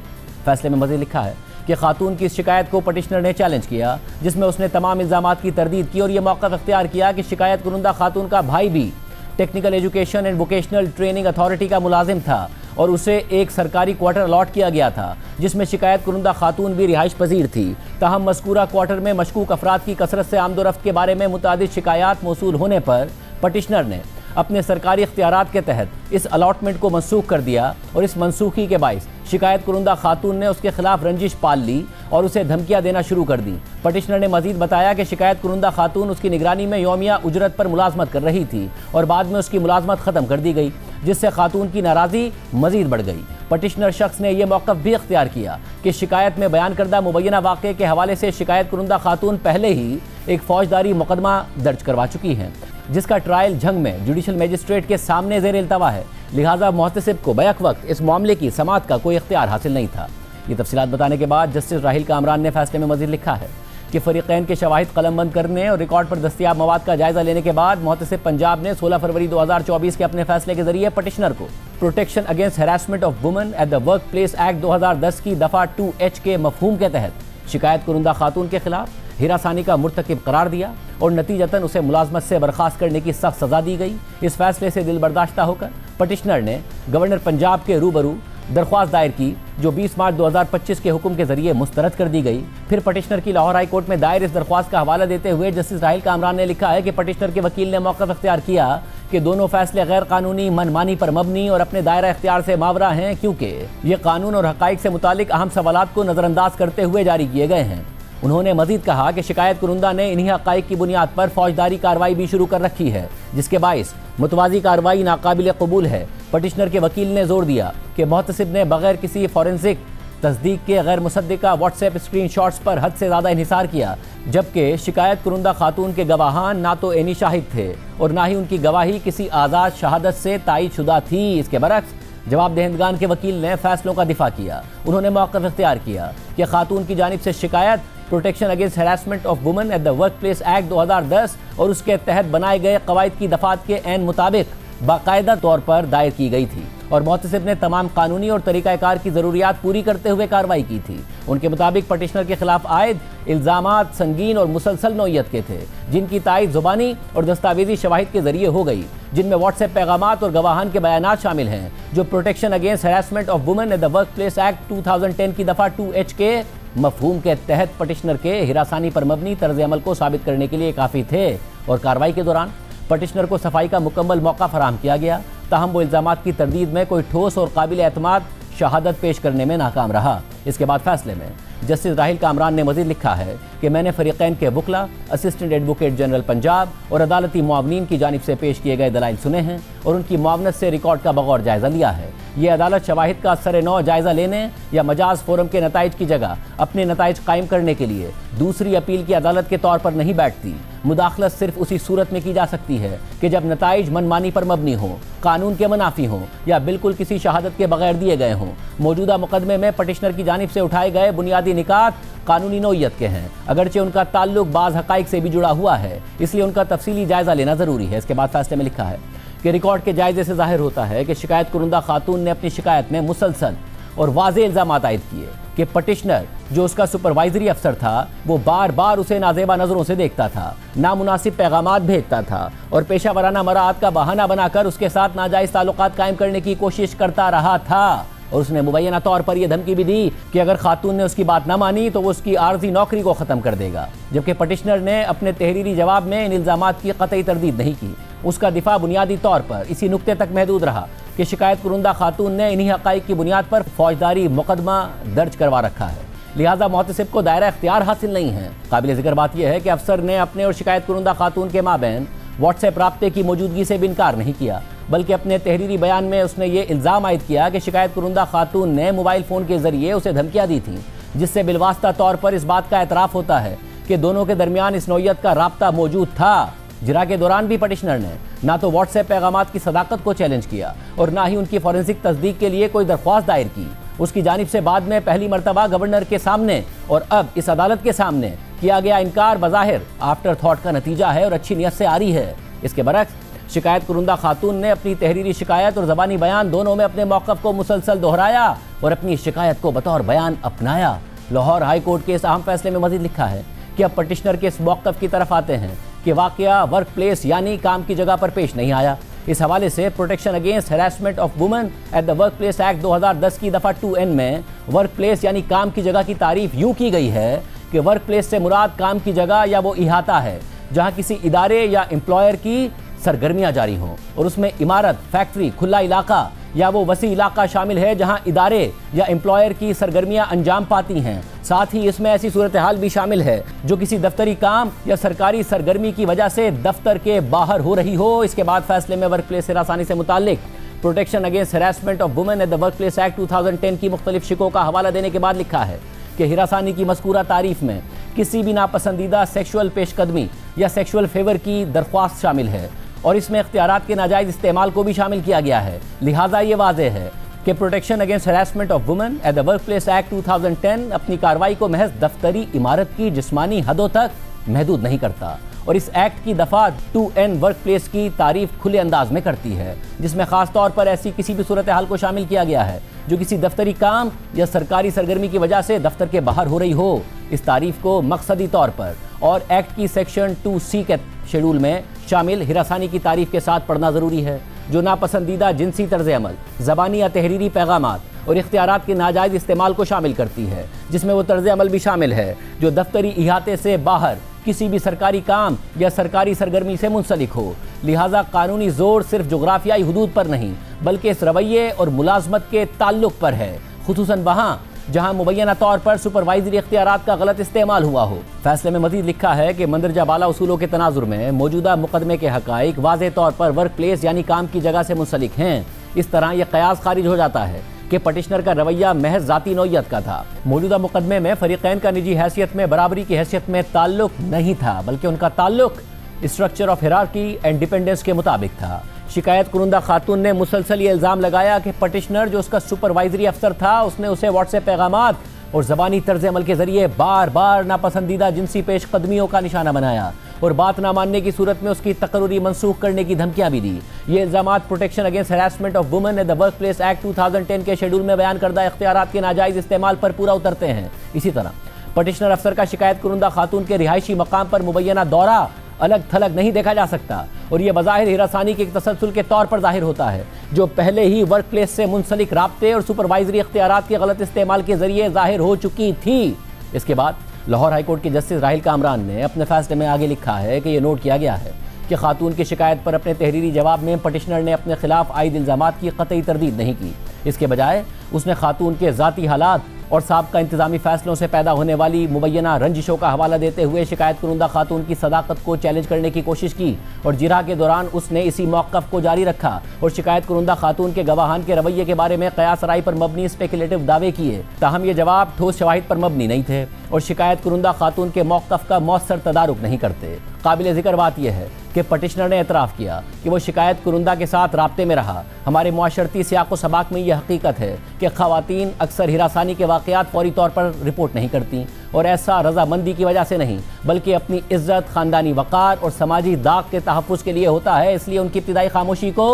फैसले में मज़ीद लिखा है कि खातून की इस शिकायत को पटिशनर ने चैलेंज किया, जिसमें उसने तमाम इल्ज़ामात की तरदीद की और यह मौक़िफ़ अख्तियार किया कि शिकायत कुरुंदा खातून का भाई भी technical education and vocational training authority का मुलाजिम था और उसे एक सरकारी क्वार्टर अलॉट किया गया था, जिसमें शिकायत कुरुंदा खातून भी रिहाइश पजीर थी। ताहम मज़कूरा क्वार्टर में मशकूक अफराद की कसरत से आमदोरफ्त के बारे में मुतादिद शिकायत मौसूल होने पर पटिशनर ने अपने सरकारी इख्तियारात के तहत इस अलॉटमेंट को मनसूख कर दिया और इस मनसूखी के बाइस शिकायत कुरुंदा खातून ने उसके खिलाफ रंजिश पाल ली और उसे धमकियां देना शुरू कर दी। पटिशनर ने मजीद बताया कि शिकायत कुरुंदा खातून उसकी निगरानी में यौमिया उजरत पर मुलाजमत कर रही थी और बाद में उसकी मुलाजमत ख़त्म कर दी गई, जिससे खातून की नाराज़गी मजीद बढ़ गई। पटिशनर शख्स ने यह मौक़िफ़ भी इख्तियार किया कि शिकायत में बयान करदा मुबैना वाक़े के हवाले से शिकायत कुरुंदा खातून पहले ही एक फौजदारी मुकदमा दर्ज करवा चुकी हैं, जिसका ट्रायल झंग में जुडिशल मजिस्ट्रेट के सामने ज़ेर इल्तवा है। लिहाजा मुहतसिब को बैक वक्त इस मामले की समाअत का कोई इख्तियार हासिल नहीं था। ये तफसीलात बताने के बाद जस्टिस राहिल कामरान ने फैसले में मज़ीद लिखा है कि फ़रीक़ैन के शवाहिद कलमबंद करने और रिकॉर्ड पर दस्तियाब मवाद का जायज़ा लेने के बाद मुहतसिब पंजाब ने 16 फरवरी 2024 के अपने फैसले के जरिए पटिशनर को protection against harassment of women at the workplace act 2010 की दफ़ा 2H के मफहूम के तहत शिकायत कुरुंदा खातून के खिलाफ हिरासानी का मुर्तकिब करार दिया और नतीजतन उसे मुलाजमत से बर्खास्त करने की सख्त सज़ा दी गई। इस फैसले से दिल बर्दाश्ता होकर पटिशनर ने गवर्नर पंजाब के रूबरू दरख्वास्त दायर की, जो 20 मार्च 2025 के हुक्म के जरिए मुस्तरद कर दी गई। फिर पटिशनर की लाहौर हाई कोर्ट में दायर इस दरख्वास्त का हवाला देते हुए जस्टिस राहिल कामरान ने लिखा है कि पटिशनर के वकील ने मौक़िफ़ अख्तियार किया कि दोनों फैसले गैर कानूनी, मनमानी पर मबनी और अपने दायरा इख्तियार से मावरा हैं, क्योंकि ये कानून और हक़ाइक़ से मुतालिक अहम सवालात को नज़रअंदाज करते हुए जारी किए गए हैं। उन्होंने मजीद कहा कि शिकायत कुरुंदा ने इन्हीं हक़ाइक़ की बुनियाद पर फौजदारी कार्रवाई भी शुरू कर रखी है, जिसके बाइस मुतवाज़ी कार्रवाई नाकाबिल कबूल है। पटिशनर के वकील ने जोर दिया कि मुहतसिब ने बगैर किसी फॉरेंसिक तस्दीक के गैर मुसद्दिका व्हाट्सएप स्क्रीन शॉट्स पर हद से ज़्यादा इन्हिसार किया, जबकि शिकायत कुरुंदा खातून के गवाहान ना तो एनी शाहिद थे और ना ही उनकी गवाही किसी आज़ाद शहादत से तायद शुदा थी। इसके बरक्स जवाब दहिंदगान के वकील ने फैसलों का दिफा किया। उन्होंने मौक़िफ़ इख्तियार किया कि खातून की जानिब से शिकायत protection against harassment of women at the workplace act 2010 और उसके तहत बनाए गए कवायद की दफ़ात के ऐन मुताबिक बाकायदा तौर पर दायर की गई थी और मुहतसिब ने तमाम कानूनी और तरीक़ाकार की ज़रूरियात पूरी करते हुए कार्रवाई की थी। उनके मुताबिक पटिशनर के खिलाफ आयद इल्ज़ामात संगीन और मुसलसल नौइयत के थे, जिनकी तायद ज़ुबानी और दस्तावेजी शवाहिद के जरिए हो गई, जिनमें व्हाट्सएप पैगामात और गवाहान के बयानात शामिल हैं, जो protection against harassment of women at the workplace act 2010 की दफ़ा 2H के मफहूम के तहत पटिशनर के हिरासानी पर मबनी तर्ज अमल को साबित करने के लिए काफ़ी थे। और कार्रवाई के दौरान पटिशनर को सफाई का मुकम्मल मौका फराहम किया गया, ताहम वो इल्ज़ामात की तरदीद में कोई ठोस और काबिल एतमाद शहादत पेश करने में नाकाम रहा। इसके बाद फैसले में जस्टिस राहिल कामरान ने मज़ीद लिखा है कि मैंने फ़रीक़ैन के वकला, असिस्टेंट एडवोकेट जनरल पंजाब और अदालती मुआवनीन की जानिब से पेश किए गए दलाइल सुने हैं और उनकी मुआवनत से रिकॉर्ड का बगौर जायज़ा लिया है। ये अदालत शवाहिद का सरे नौ जायज़ा लेने या मजाज फोरम के नताइज की जगह अपने नताइज कायम करने के लिए दूसरी अपील की अदालत के तौर पर नहीं बैठती। मुदाखलत सिर्फ उसी सूरत में की जा सकती है कि जब नताइज मनमानी पर मबनी हो, कानून के मुनाफी हों या बिल्कुल किसी शहादत के बगैर दिए गए हों। मौजूदा मुकदमे में पटिशनर की जानिब से उठाए गए बुनियादी निकात कानूनी नौइयत के हैं, अगरचे उनका ताल्लुक बाज़ हक़ाइक़ से भी जुड़ा हुआ है, इसलिए उनका तफसीली जायज़ा लेना ज़रूरी है। इसके बाद फैसले में लिखा है कि रिकॉर्ड के जायजे से जाहिर होता है कि शिकायत कुरुंदा खातून ने अपनी शिकायत में मुसलसल और वाज़ेह इल्ज़ामात आयद किए कि पटिशनर जो उसका सुपरवाइजरी अफसर था, वो बार बार उसे नाजेबा नज़रों से देखता था, नामुनासिब पैगामात भेजता था और पेशा वराना मराहत का बहाना बनाकर उसके साथ नाजायज़ ताल्लुकात कायम करने की कोशिश करता रहा था। और उसने मुबैना तौर पर यह धमकी भी दी कि अगर खातून ने उसकी बात ना मानी तो वो उसकी आर्जी नौकरी को ख़त्म कर देगा, जबकि पटिशनर ने अपने तहरीरी जवाब में इन इल्ज़ामात की क़तई तरदीद नहीं की। उसका दिफा बुनियादी तौर पर इसी नुक्ते तक महदूद रहा कि शिकायत कुरुंदा खातून ने इन्हीं हक़ाइक़ की बुनियाद पर फौजदारी मुकदमा दर्ज करवा रखा है, लिहाजा मुहतसिब को दायरा इख्तियार हासिल नहीं है। काबिल ज़िक्र बात यह है कि अफसर ने अपने और शिकायत कुरुंदा खातून के माबैन व्हाट्सएप राब्ते की मौजूदगी से भी इनकार नहीं किया, बल्कि अपने तहरीरी बयान में उसने ये इल्ज़ाम आयद किया कि शिकायत कुरुंदा खातून ने मोबाइल फ़ोन के ज़रिए उसे धमकियाँ दी थीं, जिससे बिलवास्ता तौर पर इस बात का एतराफ़ होता है कि दोनों के दरमियान इस नौइयत का राब्ता मौजूद था। जिरा के दौरान भी पटिशनर ने ना तो व्हाट्सएप पैगामात की सदाकत को चैलेंज किया और ना ही उनकी फॉरेंसिक तस्दीक के लिए कोई दरख्वास्त दायर की। उसकी जानिब से बाद में पहली मरतबा गवर्नर के सामने और अब इस अदालत के सामने किया गया इनकार बज़ाहिर आफ्टर थॉट का नतीजा है और अच्छी नीयत से आ रही है। इसके बरक्स शिकायत कुरुंदा खातून ने अपनी तहरीरी शिकायत और ज़बानी बयान दोनों में अपने मौक़िफ़ को मुसलसल दोहराया और अपनी शिकायत को बतौर बयान अपनाया। लाहौर हाई कोर्ट के इस अहम फैसले में मज़ीद लिखा है कि अब पटिशनर के इस मौक़िफ़ की तरफ आते हैं कि वाक़या वर्क प्लेस यानी काम की जगह पर पेश नहीं आया। इस हवाले से protection against harassment of women at the workplace act 2010 की दफ़ा 2N में वर्क प्लेस यानी काम की जगह की तारीफ यूँ की गई है कि वर्क प्लेस से मुराद काम की जगह या वो इहाता है जहाँ किसी इदारे या एम्प्लॉयर की सरगर्मियाँ जारी हों और उसमें इमारत, फैक्ट्री, खुला इलाका या वो वसी इलाका शामिल है जहां इदारे या एम्प्लॉयर की सरगर्मियां अंजाम पाती हैं। साथ ही इसमें ऐसी सूरत हाल भी शामिल है जो किसी दफ्तरी काम या सरकारी सरगर्मी की वजह से दफ्तर के बाहर हो रही हो। इसके बाद फैसले में वर्क प्लेस हिरासानी से मुताल्लिक protection against harassment of women at the workplace act 2010 की मुख्तलिफ शिकों का हवाला देने के बाद लिखा है कि हिरासानी की मज़कूरा तारीफ में किसी भी नापसंदीदा सेक्शुअल पेशकदमी या सेक्शुअल फेवर की दरख्वास्त शामिल है और इसमें इख्तियारात के नाजायज़ इस्तेमाल को भी शामिल किया गया है। लिहाजा ये वाज़ेह है कि protection against harassment of women at the workplace act 2010 अपनी कार्रवाई को महज दफ्तरी इमारत की जिस्मानी हदों तक महदूद नहीं करता और इस एक्ट की दफ़ा 2N वर्क प्लेस की तारीफ खुले अंदाज में करती है, जिसमें ख़ास तौर पर ऐसी किसी भी सूरत हाल को शामिल किया गया है जो किसी दफ्तरी काम या सरकारी सरगर्मी की वजह से दफ्तर के बाहर हो रही हो। इस तारीफ को मकसदी तौर पर और एक्ट की सेक्शन 2C के शेड्यूल में शामिल हिरासानी की तारीफ के साथ पढ़ना ज़रूरी है, जो नापसंदीदा जिनसी तर्ज अमल, ज़बानी या तहरीरी पैगामात और इख्तियारात के नाजायज़ इस्तेमाल को शामिल करती है, जिसमें वो तर्ज अमल भी शामिल है जो दफ्तरी इहाते से बाहर किसी भी सरकारी काम या सरकारी सरगर्मी से मुंसलिक हो। लिहाजा कानूनी जोर सिर्फ जोग्राफियाई हुदूद पर नहीं बल्कि इस रवैये और मुलाजमत के ताल्लुक पर है, खुसूसन वहाँ जहां मुबैना तौर पर सुपरवाइजरी इख्तियारात का गलत इस्तेमाल हुआ हो। फैसले में मजीद लिखा है कि मंदरजा बाला उसूलों के तनाजुर में मौजूदा मुकदमे के हकाइक वाज़ेह तौर पर वर्क प्लेस यानी काम की जगह से मुंसलिक हैं। इस तरह यह कयास खारिज हो जाता है कि पटिशनर का रवैया महज ज़ाती नौइयत का था। मौजूदा मुकदमे में फरीक़ैन का निजी हैसियत में बराबरी की हैसियत में ताल्लुक नहीं था, बल्कि उनका ताल्लुक structure of hierarchy and dependence के मुताबिक था। शिकायत कुरुंदा खातून ने मुसलसल ये इल्ज़ाम लगाया कि पटिशनर जो उसका सुपरवाइजरी अफसर था उसने उसे व्हाट्सएप पैगामात और ज़बानी तर्ज अमल के ज़रिए बार बार नापसंदीदा जिनसी पेशकदमियों का निशाना बनाया और बात ना मानने की सूरत में उसकी तकर्री मनसूख करने की धमकियां भी दी। ये इल्ज़ामात protection against harassment of women at the workplace act 2010 के शेड्यूल में बयान करदा इख्तियारात के नाजायज़ इस्तेमाल पर पूरा उतरते हैं। इसी तरह पटिशनर अफसर का शिकायत कुरुंदा खातून के रिहायशी मकाम पर मुबैना दौरा अलग थलग नहीं देखा जा सकता और यह बज़ाहिर हिरासानी के एक तसलसल के तौर पर जाहिर होता है जो पहले ही वर्क प्लेस से मुंसलिक राब्ते और सुपरवाइजरी इख्तियारात के गलत इस्तेमाल के जरिए जाहिर हो चुकी थी। इसके बाद लाहौर हाईकोर्ट के जस्टिस राहिल कामरान ने अपने फैसले में आगे लिखा है कि यह नोट किया गया है कि खातून की शिकायत पर अपने तहरीरी जवाब में पटिशनर ने अपने खिलाफ आयद इल्ज़ामात की कतई तरदीद नहीं की। इसके बजाय उसने खातून के ज़ाती हालात और साबका इंतजामी फैसलों से पैदा होने वाली मुबैना रंजिशों का हवाला देते हुए शिकायत कुरुंदा खातून की सदाकत को चैलेंज करने की कोशिश की और जिरह के दौरान उसने इसी मौक़िफ़ को जारी रखा और शिकायत कुरुंदा खातून के गवाहान के रवैये के बारे में क़यास राय पर मबनी स्पेकुलेटिव दावे किए। ताहम ये जवाब ठोस शवाहिद पर मबनी नहीं थे और शिकायत कुरुंदा खातून के मौक़िफ़ का मौसर तदारुक नहीं करते। काबिल ज़िक्र बात यह है कि पटिशनर ने एतराफ़ किया कि वो शिकायत कुरुंदा के साथ राब्ते में रहा। हमारे मुआशरती सियाक़ो सबाक में यह हकीकत है कि ख़वातीन अक्सर हिरासानी के वाक़यात फौरी तौर पर रिपोर्ट नहीं करती और ऐसा रजामंदी की वजह से नहीं बल्कि अपनी इज्जत, ख़ानदानी वक़ार और समाजी दाग के तहफ़्फ़ुज़ के लिए होता है। इसलिए उनकी इब्तिदाई खामोशी को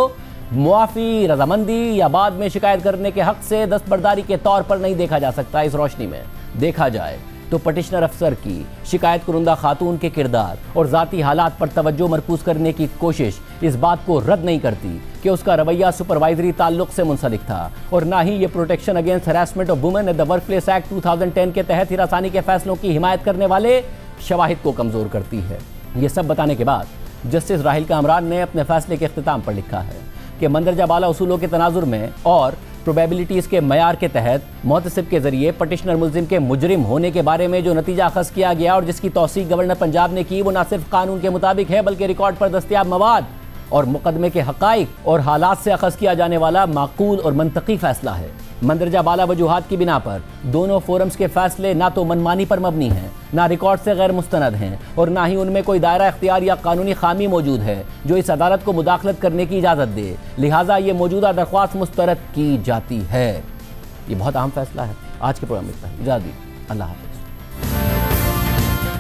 मुआफ़ी, रजामंदी या बाद में शिकायत करने के हक़ से दस्तबरदारी के तौर पर नहीं देखा जा सकता। इस रोशनी में देखा जाए तो पटिशनर अफसर की शिकायत कुरुंदा खातून के किरदार और ज़ाती हालात पर तवज्जो मरकूज़ करने की कोशिश इस बात को रद्द नहीं करती कि उसका रवैया सुपरवाइजरी ताल्लुक़ से मुंसलिक था और ना ही ये protection against harassment of women at the workplace act 2010 के तहत हिरासानी के फैसलों की हिमायत करने वाले शवाहिद को कमज़ोर करती है। ये सब बताने के बाद जस्टिस राहिल कामरान ने अपने फैसले के अख्तिताम पर लिखा है कि मंदरजा बाला उसूलों के तनाजुर में और प्रोबेबिलिटीज़ के मयार के तहत मोहतसिब के जरिए पटिशनर मुल्जिम के मुजरिम होने के बारे में जो नतीजा अखज़ किया गया और जिसकी तौसीक गवर्नर पंजाब ने की, वो न सिर्फ कानून के मुताबिक है बल्कि रिकॉर्ड पर दस्तयाब मवाद और मुकदमे के हक़ाइक़ और हालात से अखज़ किया जाने वाला माकूल और मंतकी फ़ैसला है। मंदरजा बाला वजूहात की बिना पर दोनों फोरम्स के फैसले ना तो मनमानी पर मबनी हैं, ना रिकॉर्ड से गैर मुस्तनद हैं और ना ही उनमें कोई दायरा इख्तियार या कानूनी खामी मौजूद है जो इस अदालत को मुदाखलत करने की इजाज़त दे। लिहाजा ये मौजूदा दरख्वास्त मुस्तरद की जाती है। ये बहुत अहम फैसला है। आज के प्रोग्राम में इतना ही। इजाज़त दी। अल्लाह हाफ़िज़।